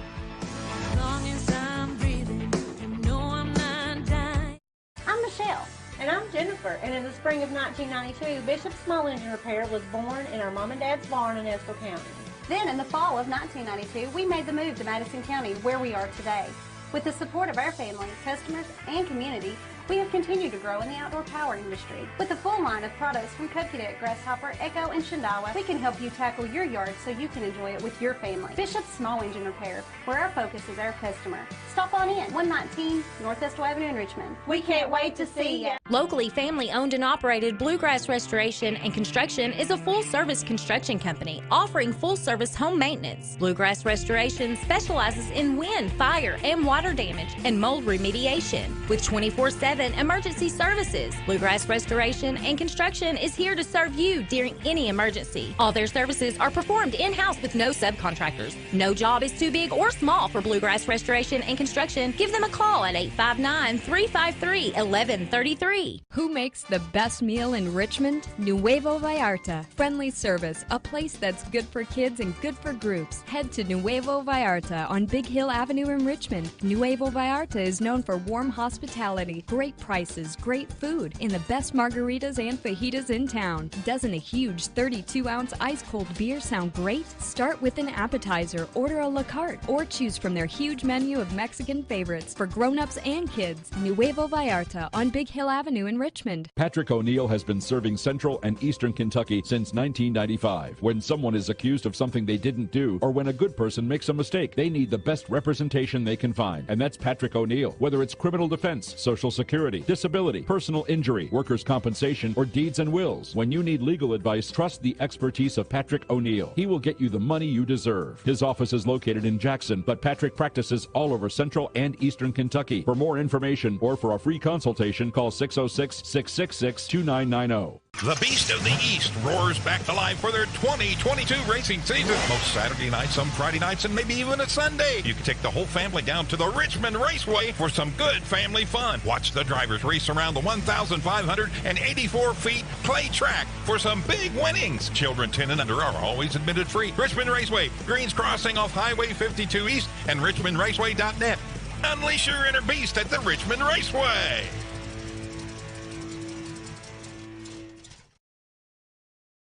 I'm Michelle. And I'm Jennifer, and in the spring of 1992, Bishop's Small Engine Repair was born in our mom and dad's barn in Estill County. Then in the fall of 1992, we made the move to Madison County, where we are today. With the support of our family, customers, and community, we have continued to grow in the outdoor power industry. With a full line of products from Cadet, Grasshopper, Echo, and Shindawa, we can help you tackle your yard so you can enjoy it with your family. Bishop's Small Engine Repair, where our focus is our customer. Stop on in, 119 North Estill Avenue in Richmond. We can't wait to see you. Locally family-owned and operated Bluegrass Restoration and Construction is a full-service construction company offering full-service home maintenance. Bluegrass Restoration specializes in wind, fire, and water damage and mold remediation with 24/7 emergency services. Bluegrass Restoration and Construction is here to serve you during any emergency. All their services are performed in-house with no subcontractors. No job is too big or small for Bluegrass Restoration and Construction. Give them a call at 859-353-1133. Who makes the best meal in Richmond? Nuevo Vallarta. Friendly service, a place that's good for kids and good for groups. Head to Nuevo Vallarta on Big Hill Avenue in Richmond. Nuevo Vallarta is known for warm hospitality, great prices, great food, and the best margaritas and fajitas in town. Doesn't a huge 32-ounce ice-cold beer sound great? Start with an appetizer, order a la carte, or choose from their huge menu of Mexican favorites for grown-ups and kids. Nuevo Vallarta on Big Hill Avenue in Richmond. Patrick O'Neill has been serving Central and Eastern Kentucky since 1995. When someone is accused of something they didn't do, or when a good person makes a mistake, they need the best representation they can find, and that's Patrick O'Neill. Whether it's criminal defense, Social Security, disability, personal injury, workers' compensation, or deeds and wills, when you need legal advice, trust the expertise of Patrick O'Neill. He will get you the money you deserve. His office is located in Jackson, but Patrick practices all over Central and Eastern Kentucky. For more information or for a free consultation, call 606-666-2990. The Beast of the East roars back to life for their 2022 racing season. Most Saturday nights, some Friday nights, and maybe even a Sunday. You can take the whole family down to the Richmond Raceway for some good family fun. Watch the drivers race around the 1,584 feet clay track for some big winnings. Children 10 and under are always admitted free. Richmond Raceway, Greens Crossing off Highway 52 East, and richmondraceway.net. Unleash your inner beast at the Richmond Raceway.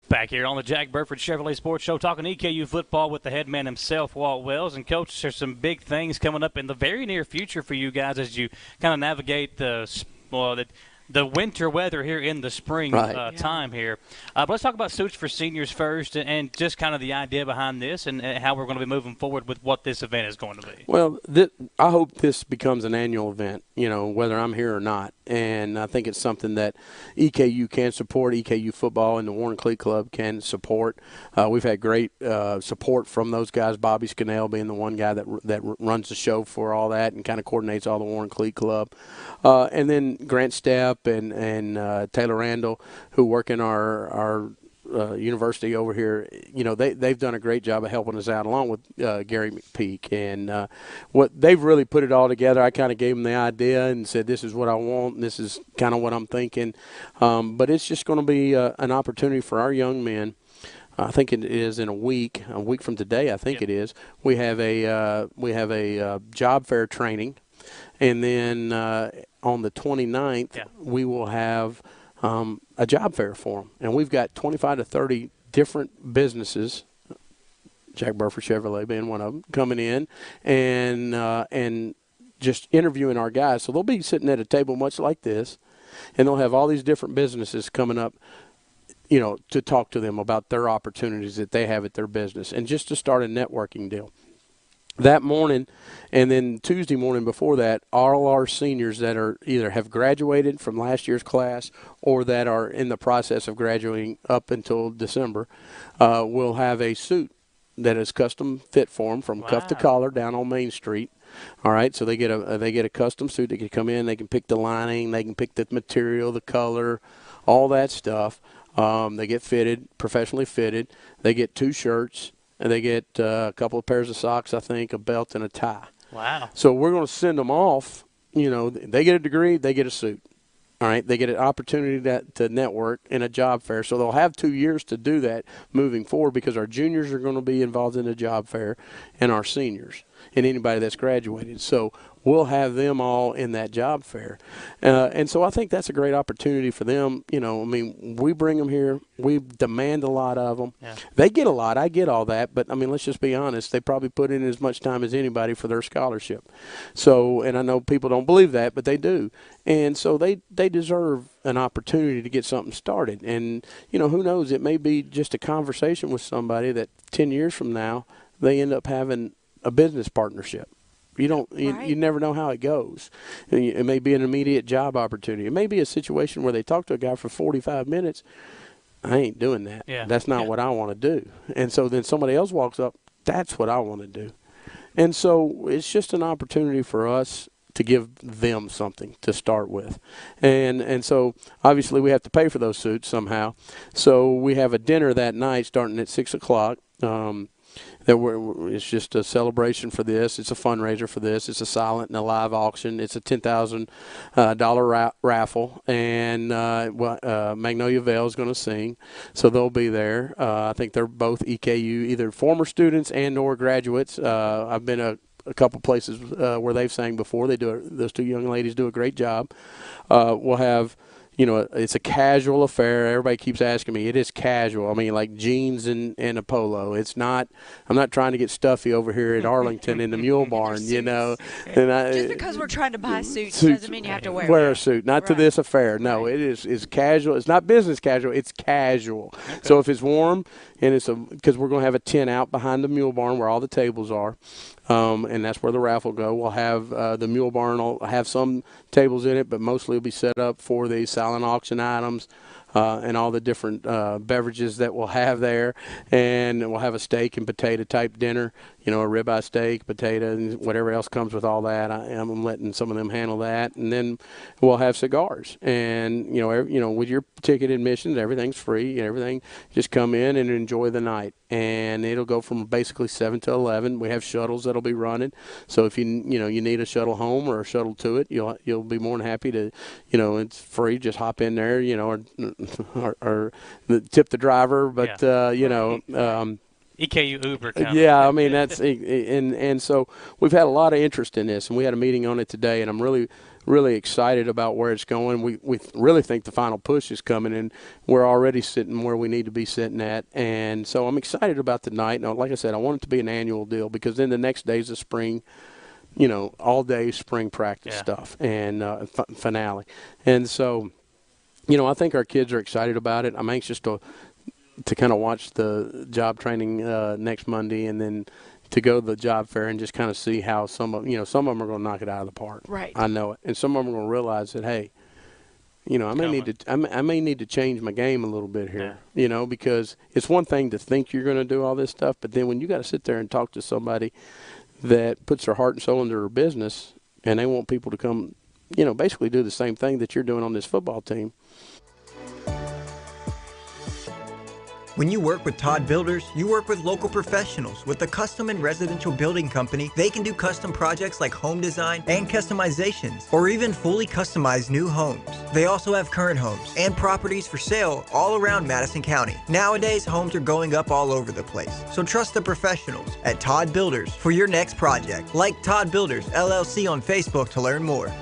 Back here on the Jack Burford Chevrolet Sports Show, talking EKU football with the head man himself, Walt Wells. And, Coach, there's some big things coming up in the very near future for you guys as you kind of navigate the winter weather here in the spring time here. But let's talk about Suits for Seniors first and just kind of the idea behind this and how we're going to be moving forward with what this event is going to be. Well, I hope this becomes an annual event, whether I'm here or not. And I think it's something that EKU can support, EKU football and the Warren Cleat Club can support. We've had great support from those guys, Bobby Scannell being the one guy that runs the show for all that and kind of coordinates all the Warren Cleat Club. And then Grant Stepp and Taylor Randall, who work in our university over here, they've done a great job of helping us out, along with Gary McPeak. And what they've really put it all together. I kind of gave them the idea and said, this is what I want, and this is kind of what I'm thinking. But it's just going to be an opportunity for our young men. I think it is in a week from today. I think it is. We have a job fair training, and then on the 29th we will have a job fair for them, and we've got 25 to 30 different businesses, Jack Burford Chevrolet being one of them, coming in and just interviewing our guys. So they'll be sitting at a table much like this, and they'll have all these different businesses coming up, to talk to them about their opportunities that they have at their business, and just to start a networking deal. That morning, and then Tuesday morning before that, all our seniors that are either have graduated from last year's class or that are in the process of graduating up until December will have a suit that is custom fit for them from cuff to collar down on Main Street. All right, so they get a custom suit. They can come in, they can pick the lining, they can pick the material, the color, all that stuff. They get fitted, professionally fitted. They get 2 shirts, and they get a couple of pairs of socks, I think, a belt, and a tie. Wow. So we're going to send them off. They get a degree, they get a suit. All right, they get an opportunity to network in a job fair. So they'll have 2 years to do that moving forward, because our juniors are going to be involved in the job fair, and our seniors and anybody that's graduated. So we'll have them all in that job fair. And so I think that's a great opportunity for them. We bring them here. We demand a lot of them. Yeah. They get a lot. I get all that. But, let's just be honest. They probably put in as much time as anybody for their scholarship. So, and I know people don't believe that, but they do. And so they deserve an opportunity to get something started. And, who knows? It may be just a conversation with somebody that 10 years from now they end up having a business partnership. You never know how it goes. It may be an immediate job opportunity. It may be a situation where they talk to a guy for 45 minutes. I ain't doing that. Yeah. That's not what I want to do. And so then somebody else walks up. That's what I want to do. And so it's just an opportunity for us to give them something to start with. And so obviously we have to pay for those suits somehow. So we have a dinner that night starting at 6 o'clock. It's just a celebration for this. It's a fundraiser for this. It's a silent and a live auction. It's a $10,000 raffle, and Magnolia Vale is going to sing, so they'll be there. I think they're both EKU, either former students and or graduates. I've been a couple places where they've sang before. Those 2 young ladies do a great job. We'll have. It's a casual affair. Everybody keeps asking me. It is casual. Like jeans and a polo. It's not. I'm not trying to get stuffy over here at Arlington in the Mule Barn, And just because we're trying to buy suits doesn't mean you have to wear a suit. Not to this affair. No, it's casual. It's not business casual. It's casual. Okay. So if it's warm and because we're going to have a tent out behind the Mule Barn where all the tables are. And that's where the raffle will go. We'll have the Mule Barn will have some tables in it, but mostly will be set up for the silent auction items and all the different beverages that we'll have there. And we'll have a steak and potato type dinner, a ribeye steak, potato, and whatever else comes with all that. I'm letting some of them handle that. And then we'll have cigars. And, with your ticket admissions, everything's free. Everything, just come in and enjoy the night. And it'll go from basically 7 to 11. We have shuttles that'll be running. So if you need a shuttle home or a shuttle to it, you'll be more than happy to, it's free. Just hop in there, or tip the driver. But EKU Uber. Yeah, that's and so we've had a lot of interest in this, and we had a meeting on it today, and I'm really excited about where it's going. We really think the final push is coming, and we're already sitting where we need to be sitting at. And so I'm excited about the night. Now, like I said, I want it to be an annual deal, because then the next day's the spring, all day spring practice stuff and finale. And so, I think our kids are excited about it. I'm anxious to kind of watch the job training next Monday, and then to go to the job fair and just kind of see how some of them are going to knock it out of the park. Right. I know it. And some of them are going to realize that, hey, I may need to change my game a little bit here, because it's one thing to think you're going to do all this stuff, but then when you got to sit there and talk to somebody that puts their heart and soul into their business, and they want people to come, basically do the same thing that you're doing on this football team. When you work with Todd Builders, you work with local professionals. With the custom and residential building company, they can do custom projects like home design and customizations, or even fully customized new homes. They also have current homes and properties for sale all around Madison County. Nowadays, homes are going up all over the place. So trust the professionals at Todd Builders for your next project. Like Todd Builders, LLC on Facebook to learn more.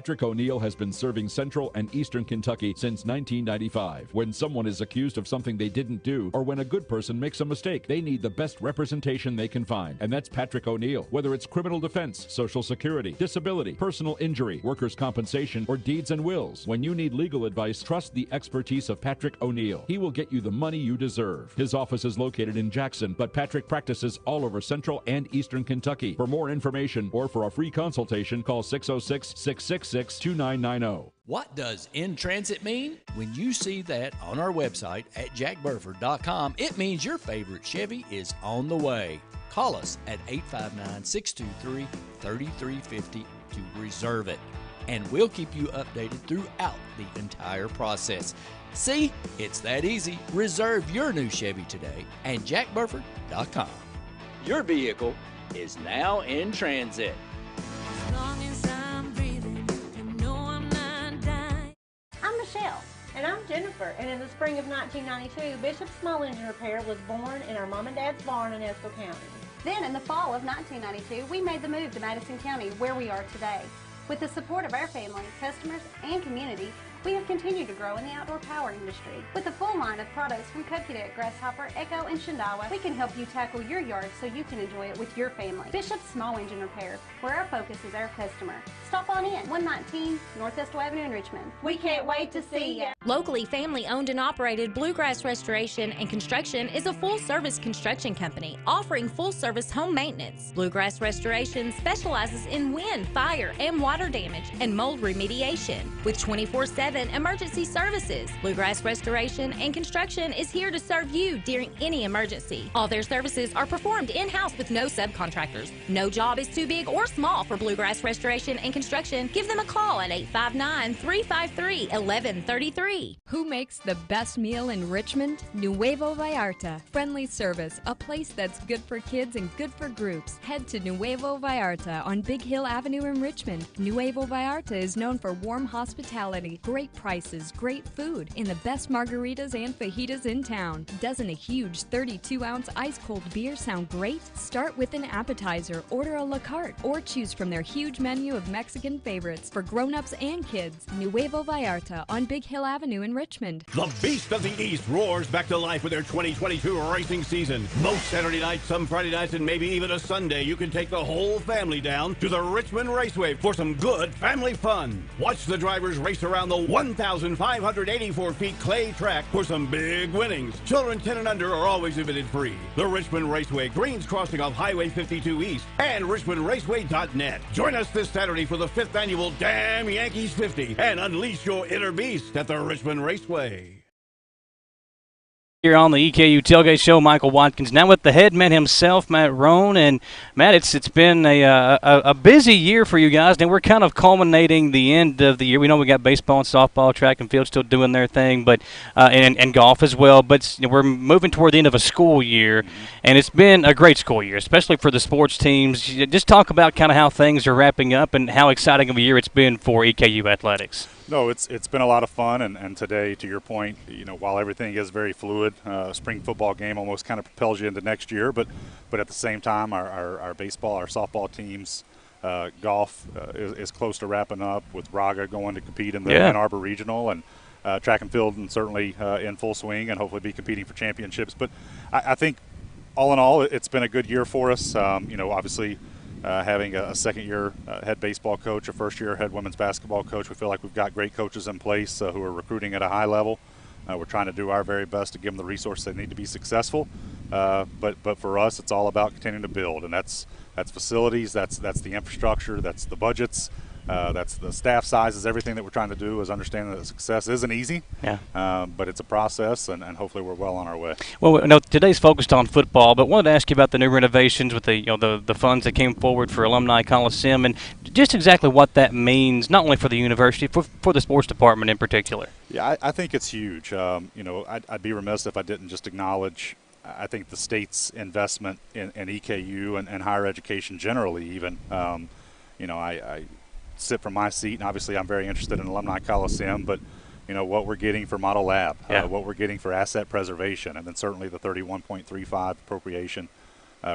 Patrick O'Neill has been serving Central and Eastern Kentucky since 1995. When someone is accused of something they didn't do, or when a good person makes a mistake, they need the best representation they can find. And that's Patrick O'Neill. Whether it's criminal defense, Social Security, disability, personal injury, workers' compensation, or deeds and wills, when you need legal advice, trust the expertise of Patrick O'Neill. He will get you the money you deserve. His office is located in Jackson, but Patrick practices all over Central and Eastern Kentucky. For more information or for a free consultation, call 606-666-2990. What does in transit mean? When you see that on our website at jackburford.com, it means your favorite Chevy is on the way. Call us at 859-623-3350 to reserve it, and we'll keep you updated throughout the entire process. See, it's that easy. Reserve your new Chevy today at jackburford.com. Your vehicle is now in transit. I'm Michelle. And I'm Jennifer, and in the spring of 1992, Bishop's Small Engine Repair was born in our mom and dad's barn in Estill County. Then, in the fall of 1992, we made the move to Madison County, where we are today. With the support of our family, customers, and community, we have continued to grow in the outdoor power industry. With a full line of products from Cupcadet, Grasshopper, Echo, and Shindawa, we can help you tackle your yard so you can enjoy it with your family. Bishop's Small Engine Repair, where our focus is our customer. Stop on in, 119 North Estill Avenue in Richmond. We can't wait to see you. Locally family-owned and operated Bluegrass Restoration and Construction is a full-service construction company offering full-service home maintenance. Bluegrass Restoration specializes in wind, fire, and water damage and mold remediation. With 24/7 emergency services, Bluegrass Restoration and Construction is here to serve you during any emergency. All their services are performed in-house with no subcontractors. No job is too big or small for Bluegrass Restoration and Construction. Give them a call at 859-353-1133. Who makes the best meal in Richmond? Nuevo Vallarta. Friendly service, a place that's good for kids and good for groups. Head to Nuevo Vallarta on Big Hill Avenue in Richmond. Nuevo Vallarta is known for warm hospitality, great prices, great food, and the best margaritas and fajitas in town. Doesn't a huge 32-ounce ice-cold beer sound great? Start with an appetizer, order a la carte, or choose from their huge menu of Mexican favorites for grown-ups and kids. Nuevo Vallarta on Big Hill Avenue in Richmond. The Beast of the East roars back to life with their 2022 racing season. Most Saturday nights, some Friday nights, and maybe even a Sunday, you can take the whole family down to the Richmond Raceway for some good family fun. Watch the drivers race around the 1,584 feet clay track for some big winnings. Children 10 and under are always admitted free. The Richmond Raceway, Greens Crossing off Highway 52 East, and richmondraceway.net. Join us this Saturday for the 5th annual Damn Yankees 50 and unleash your inner beast at the Richmond Raceway. Here on the EKU Tailgate Show, Michael Watkins, now with the head man himself, Matt Roan. And Matt, it's been a busy year for you guys, and we're kind of culminating the end of the year. We know we got baseball and softball, track and field still doing their thing, but and golf as well. But we're moving toward the end of a school year, and it's been a great school year, especially for the sports teams. Just talk about kind of how things are wrapping up and how exciting of a year it's been for EKU Athletics. No, it's been a lot of fun, and today, to your point, while everything is very fluid, spring football game almost kind of propels you into next year, but at the same time, our baseball, our softball teams, golf is close to wrapping up, with Raga going to compete in the Ann Arbor Regional, and track and field and certainly in full swing and hopefully be competing for championships. But I think all in all, it's been a good year for us. Obviously, having a second-year head baseball coach, a first-year head women's basketball coach, we feel like we've got great coaches in place who are recruiting at a high level. We're trying to do our very best to give them the resources they need to be successful. But for us, it's all about continuing to build, and that's facilities, that's the infrastructure, that's the budgets, that's the staff sizes. Everything that we're trying to do is understand that success isn't easy. But it's a process, and hopefully we're well on our way. Well, no, today's focused on football, but wanted to ask you about the new renovations with the funds that came forward for Alumni Coliseum, and just exactly what that means, not only for the university, for the sports department in particular. Yeah, I think it's huge. I'd be remiss if I didn't just acknowledge, I think, the state's investment in EKU and higher education generally even. I sit from my seat, and obviously I'm very interested in Alumni Coliseum, but what we're getting for Model Lab, what we're getting for asset preservation, and then certainly the 31.35 appropriation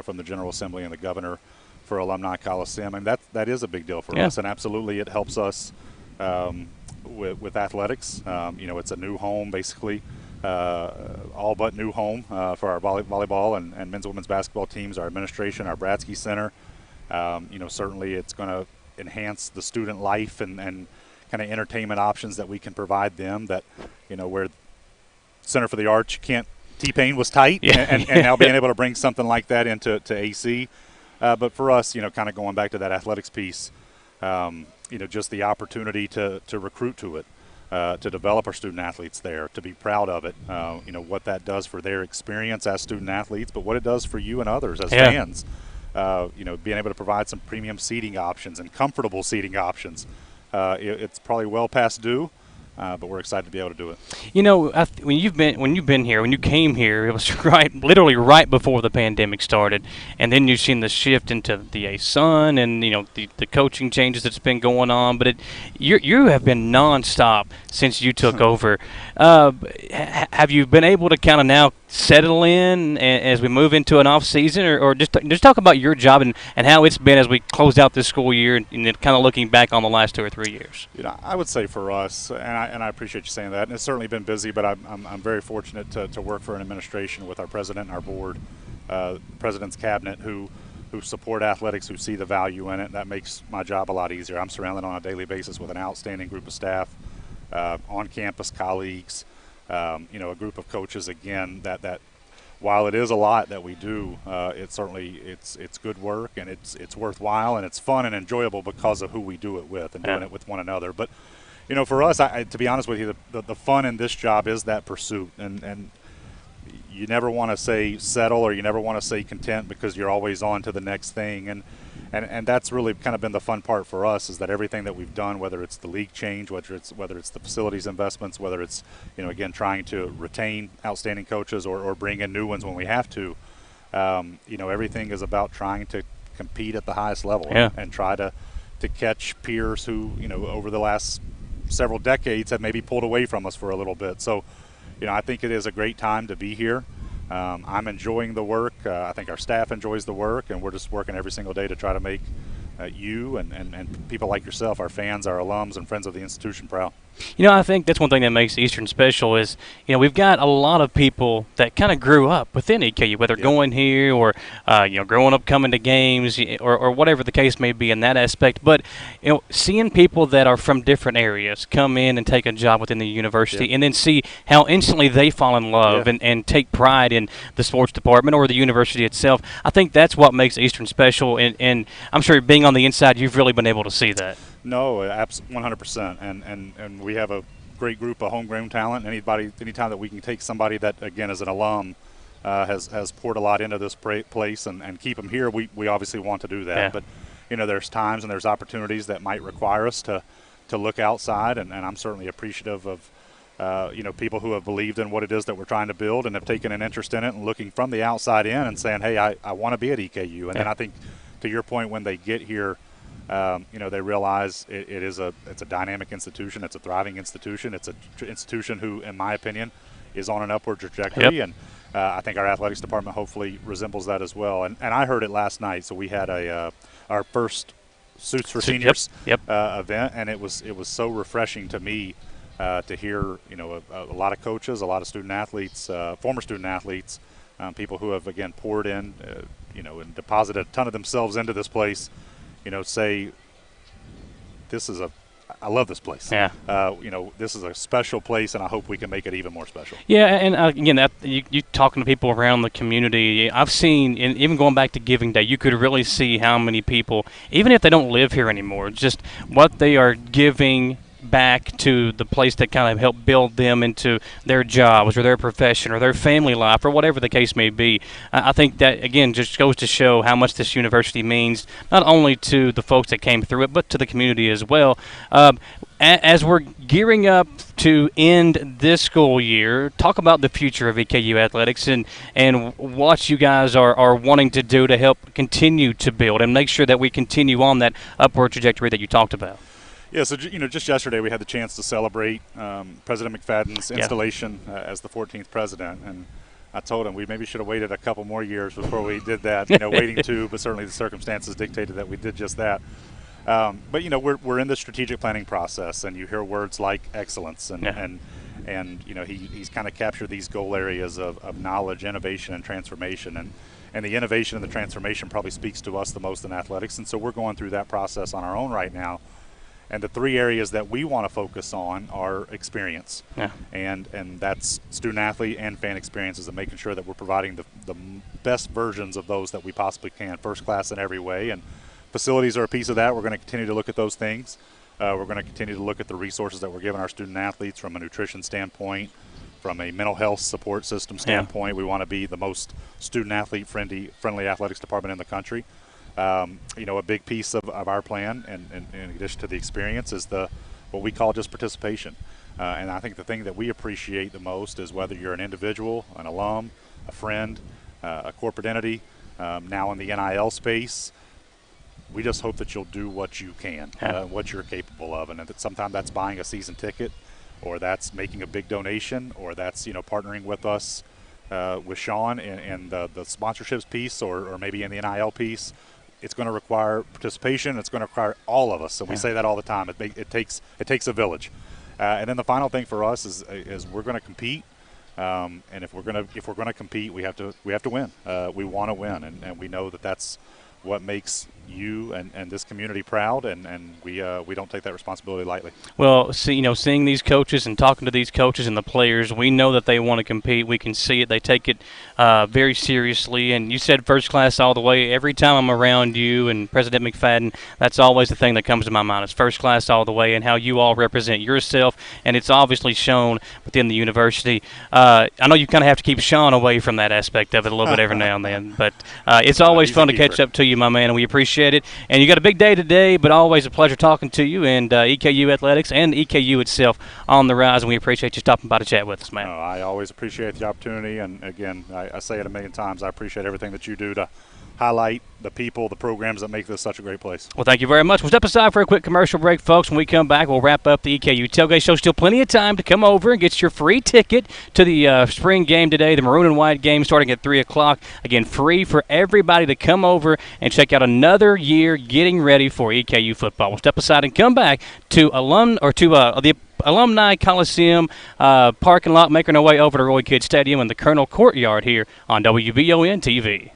from the General Assembly and the governor for Alumni Coliseum. And that is a big deal for us, and absolutely it helps us with athletics. It's a new home, basically, all but new home for our volleyball and men's and women's basketball teams, our administration, our Bradsky Center. Certainly it's going to enhance the student life and kind of entertainment options that we can provide them that, where Center for the Arts T-Pain was tight, and now being able to bring something like that into AC. But for us, kind of going back to that athletics piece, just the opportunity to recruit to it, to develop our student athletes there, to be proud of it, what that does for their experience as student athletes, but what it does for you and others as fans. Being able to provide some premium seating options and comfortable seating options. It's probably well past due. But we're excited to be able to do it. When you've been here, when you came here, it was literally right before the pandemic started, and then you've seen the shift into the ASUN and the coaching changes that's been going on. But you have been nonstop since you took over. Have you been able to kind of now settle in as we move into an off season, or just talk about your job and how it's been as we close out this school year and kind of looking back on the last 2 or 3 years? I would say for us, and I appreciate you saying that, and it's certainly been busy, but I'm very fortunate to work for an administration with our president and our board, president's cabinet, who support athletics, who see the value in it. That makes my job a lot easier. I'm surrounded on a daily basis with an outstanding group of staff, on-campus colleagues, a group of coaches, again, that while it is a lot that we do, it's good work, and it's worthwhile, and it's fun and enjoyable because of who we do it with and doing it with one another. But for us, to be honest with you, the fun in this job is that pursuit, and you never want to say settle, or you never want to say content, because you're always on to the next thing. And that's really kind of been the fun part for us, is that everything that we've done, whether it's the league change, whether it's the facilities investments, whether it's again trying to retain outstanding coaches or bring in new ones when we have to, everything is about trying to compete at the highest level and try to catch peers who over the last several decades have maybe pulled away from us for a little bit. So I think it is a great time to be here. I'm enjoying the work. I think our staff enjoys the work, and we're just working every single day to try to make you and people like yourself, our fans, our alums, and friends of the institution proud. I think that's one thing that makes Eastern special is, we've got a lot of people that kind of grew up within EKU, whether going here or, growing up coming to games or whatever the case may be in that aspect. But, seeing people that are from different areas come in and take a job within the university and then see how instantly they fall in love and take pride in the sports department or the university itself, I think that's what makes Eastern special. And I'm sure being on the inside, you've really been able to see that. No, 100%, and we have a great group of homegrown talent. Anytime that we can take somebody that, again, is an alum, has poured a lot into this place and keep them here, we obviously want to do that. But there's times and there's opportunities that might require us to look outside, and I'm certainly appreciative of people who have believed in what it is that we're trying to build and have taken an interest in it and looking from the outside in and saying, hey, I want to be at EKU. And then I think, to your point, when they get here, they realize it's a dynamic institution. It's a thriving institution. It's an institution who, in my opinion, is on an upward trajectory. And I think our athletics department hopefully resembles that as well. And I heard it last night. So we had our first Suits for Seniors event, and it was so refreshing to me to hear a lot of coaches, a lot of student athletes, former student athletes, people who have again poured in, and deposited a ton of themselves into this place. Say, I love this place. This is a special place, and I hope we can make it even more special. Yeah, and again, you talking to people around the community, I've seen, and even going back to Giving Day, you could really see how many people, even if they don't live here anymore, just what they are giving back to the place that kind of helped build them into their jobs or their profession or their family life or whatever the case may be. I think that, again, just goes to show how much this university means, not only to the folks that came through it, but to the community as well. As we're gearing up to end this school year, talk about the future of EKU Athletics and what you guys are wanting to do to help continue to build and make sure that we continue on that upward trajectory that you talked about. Yeah, so just yesterday we had the chance to celebrate President McFadden's installation as the 14th president, and I told him we maybe should have waited a couple more years before we did that, but certainly the circumstances dictated that we did just that. But you know, we're in the strategic planning process, and you hear words like excellence, and you know, he's kind of captured these goal areas of knowledge, innovation, and transformation, and the innovation and the transformation probably speaks to us the most in athletics, and so we're going through that process on our own right now. And the three areas that we want to focus on are experience, and that's student athlete and fan experiences, and making sure that we're providing the best versions of those that we possibly can, first class in every way. And facilities are a piece of that. We're going to continue to look at those things. We're going to continue to look at the resources that we're giving our student athletes from a nutrition standpoint, from a mental health support system standpoint. We want to be the most student athlete friendly athletics department in the country. You know, a big piece of our plan, and in addition to the experience, is what we call just participation. And I think the thing that we appreciate the most is whether you're an individual, an alum, a friend, a corporate entity, now in the NIL space, we just hope that you'll do what you can, what you're capable of. And sometimes that's buying a season ticket, or that's making a big donation, or that's, you know, partnering with us with Sean and the sponsorships piece, or maybe in the NIL piece. It's going to require participation. It's going to require all of us. So we say that all the time. It takes a village. And then the final thing for us is we're going to compete. And if we're going to compete, we have to win. We want to win, and we know that that's what makes you and this community proud, and we don't take that responsibility lightly. Well, seeing these coaches and talking to these coaches and the players, we know that they want to compete. We can see it. They take it very seriously. And you said first class all the way. Every time I'm around you and President McFadden, that's always the thing that comes to my mind. It's first class all the way, and how you all represent yourself, and it's obviously shown within the university. I know you kind of have to keep Sean away from that aspect of it a little bit every now and then, but it's always fun to catch up to you, my man, and we appreciate it. And you got a big day today, but always a pleasure talking to you, and EKU Athletics and EKU itself on the rise, and we appreciate you stopping by to chat with us, man. I always appreciate the opportunity, and again, I say it a million times, I appreciate everything that you do to highlight the people, the programs that make this such a great place. Well, thank you very much. We'll step aside for a quick commercial break, folks. When we come back, we'll wrap up the EKU Tailgate Show. Still plenty of time to come over and get your free ticket to the spring game today, the maroon and white game starting at 3 o'clock. Again, free for everybody to come over and check out another year getting ready for EKU football. We'll step aside and come back to the Alumni Coliseum parking lot, making our way over to Roy Kidd Stadium and the Colonel Courtyard here on WBON TV.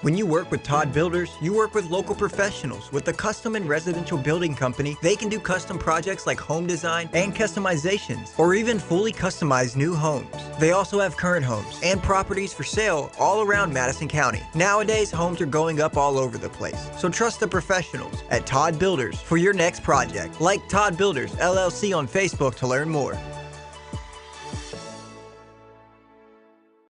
When you work with Todd Builders, you work with local professionals. With the custom and residential building company, they can do custom projects like home design and customizations, or even fully customized new homes. They also have current homes and properties for sale all around Madison County. Nowadays, homes are going up all over the place. So trust the professionals at Todd Builders for your next project. Like Todd Builders, LLC on Facebook to learn more.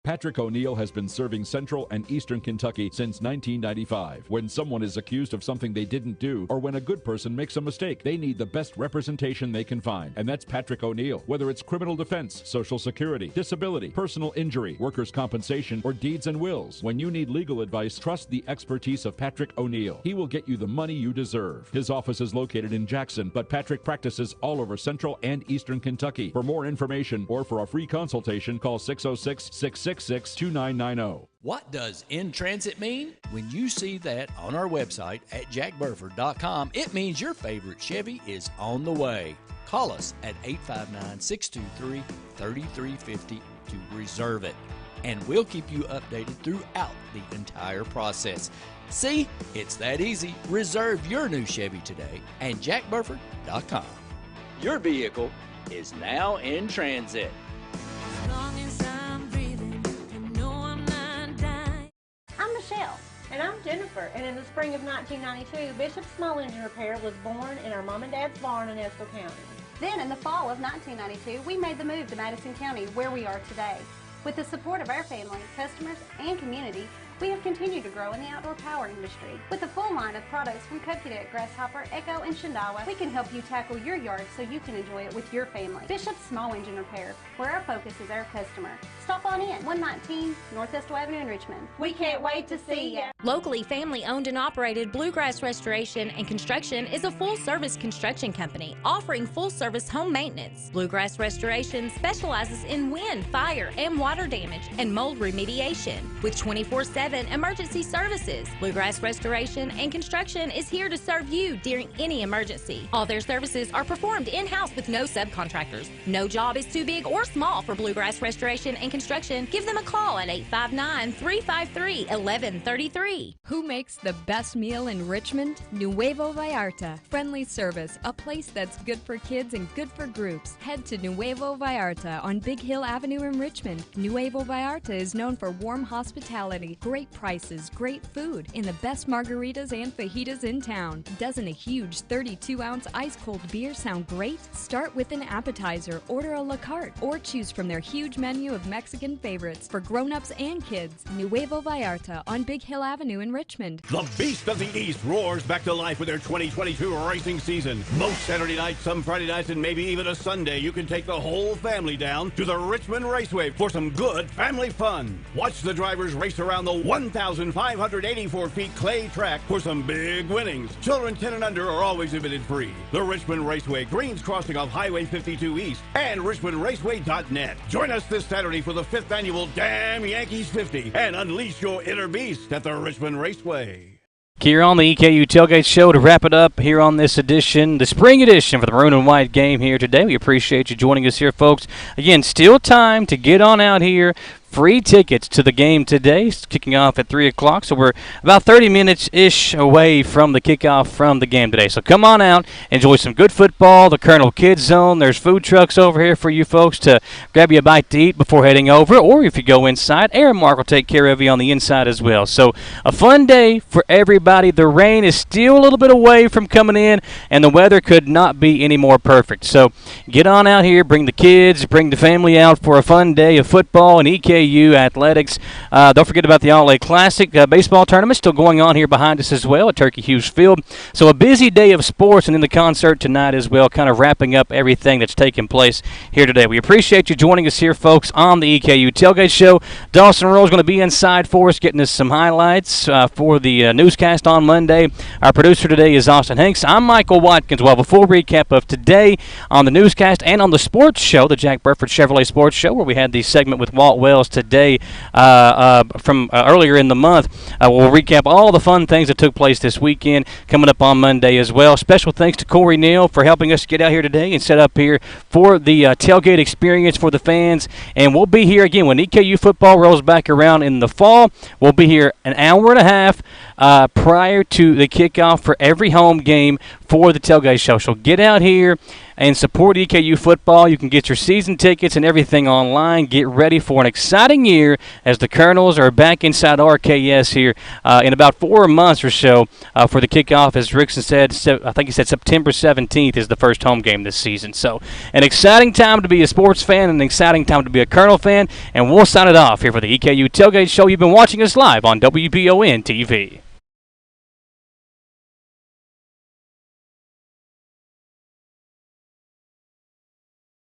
Patrick O'Neill has been serving Central and Eastern Kentucky since 1995. When someone is accused of something they didn't do, or when a good person makes a mistake, they need the best representation they can find. And that's Patrick O'Neill. Whether it's criminal defense, Social Security, disability, personal injury, workers' compensation, or deeds and wills, when you need legal advice, trust the expertise of Patrick O'Neill. He will get you the money you deserve. His office is located in Jackson, but Patrick practices all over Central and Eastern Kentucky. For more information or for a free consultation, call 606-666-2990. What does in transit mean? When you see that on our website at jackburford.com, it means your favorite Chevy is on the way. Call us at 859-623-3350 to reserve it, and we'll keep you updated throughout the entire process. See, it's that easy. Reserve your new Chevy today at jackburford.com. Your vehicle is now in transit. I'm Michelle. And I'm Jennifer. And in the spring of 1992, Bishop's Small Engine Repair was born in our mom and dad's barn in Estill County. Then in the fall of 1992, we made the move to Madison County, where we are today. With the support of our family, customers, and community, we have continued to grow in the outdoor power industry. With a full line of products from Coconut, Grasshopper, Echo, and Shindawa, we can help you tackle your yard so you can enjoy it with your family. Bishop's Small Engine Repair, where our focus is our customer. Stop on in, 119 North Estill Avenue in Richmond. We can't wait to see you. Locally family-owned and operated Bluegrass Restoration and Construction is a full-service construction company offering full-service home maintenance. Bluegrass Restoration specializes in wind, fire, and water damage and mold remediation with 24/7 24/7 emergency services. Bluegrass Restoration and Construction is here to serve you during any emergency. All their services are performed in-house with no subcontractors. No job is too big or small for Bluegrass Restoration and Construction. Give them a call at 859-353-1133. Who makes the best meal in Richmond? Nuevo Vallarta. Friendly service, a place that's good for kids and good for groups. Head to Nuevo Vallarta on Big Hill Avenue in Richmond. Nuevo Vallarta is known for warm hospitality, great prices, great food, and the best margaritas and fajitas in town. Doesn't a huge 32-ounce ice-cold beer sound great? Start with an appetizer, order a la carte, or choose from their huge menu of Mexican favorites for grown-ups and kids. Nuevo Vallarta on Big Hill Avenue in Richmond. The Beast of the East roars back to life with their 2022 racing season. Most Saturday nights, some Friday nights, and maybe even a Sunday, you can take the whole family down to the Richmond Raceway for some good family fun. Watch the drivers race around the 1,584 feet clay track for some big winnings. Children 10 and under are always admitted free. The Richmond Raceway, Greens Crossing of Highway 52 East, and richmondraceway.net. Join us this Saturday for the 5th annual Damn Yankees 50 and unleash your inner beast at the Richmond Raceway. Here on the EKU Tailgate Show to wrap it up here on this edition, the spring edition for the Maroon and White game here today. We appreciate you joining us here, folks. Again, still time to get on out here. Free tickets to the game today, it's kicking off at 3 o'clock, so we're about 30 minutes-ish away from the kickoff from the game today. So come on out, enjoy some good football, the Colonel Kids Zone. There's food trucks over here for you folks to grab you a bite to eat before heading over, or if you go inside, Aaron Mark will take care of you on the inside as well. So a fun day for everybody. The rain is still a little bit away from coming in, and the weather could not be any more perfect. So get on out here, bring the kids, bring the family out for a fun day of football and EKU Athletics. Don't forget about the All-A Classic baseball tournament still going on here behind us as well at Turkey Hughes Field. So a busy day of sports, and then the concert tonight as well, kind of wrapping up everything that's taking place here today. We appreciate you joining us here, folks, on the EKU Tailgate Show. Dawson Rowe is going to be inside for us, getting us some highlights for the newscast on Monday. Our producer today is Austin Hanks. I'm Michael Watkins. Well, before recap of today on the newscast and on the sports show, the Jack Burford Chevrolet Sports Show, where we had the segment with Walt Wells today from earlier in the month. We'll recap all the fun things that took place this weekend coming up on Monday as well. Special thanks to Corey Neal for helping us get out here today and set up here for the tailgate experience for the fans. And we'll be here again when EKU football rolls back around in the fall. We'll be here an hour and a half prior to the kickoff for every home game for the tailgate show. So get out here and support EKU football. You can get your season tickets and everything online. Get ready for an exciting year as the Colonels are back inside RKS here in about 4 months or so for the kickoff. As Rickson said, I think he said September 17th is the first home game this season. So an exciting time to be a sports fan and an exciting time to be a Colonel fan. And we'll sign it off here for the EKU Tailgate Show. You've been watching us live on WBON TV.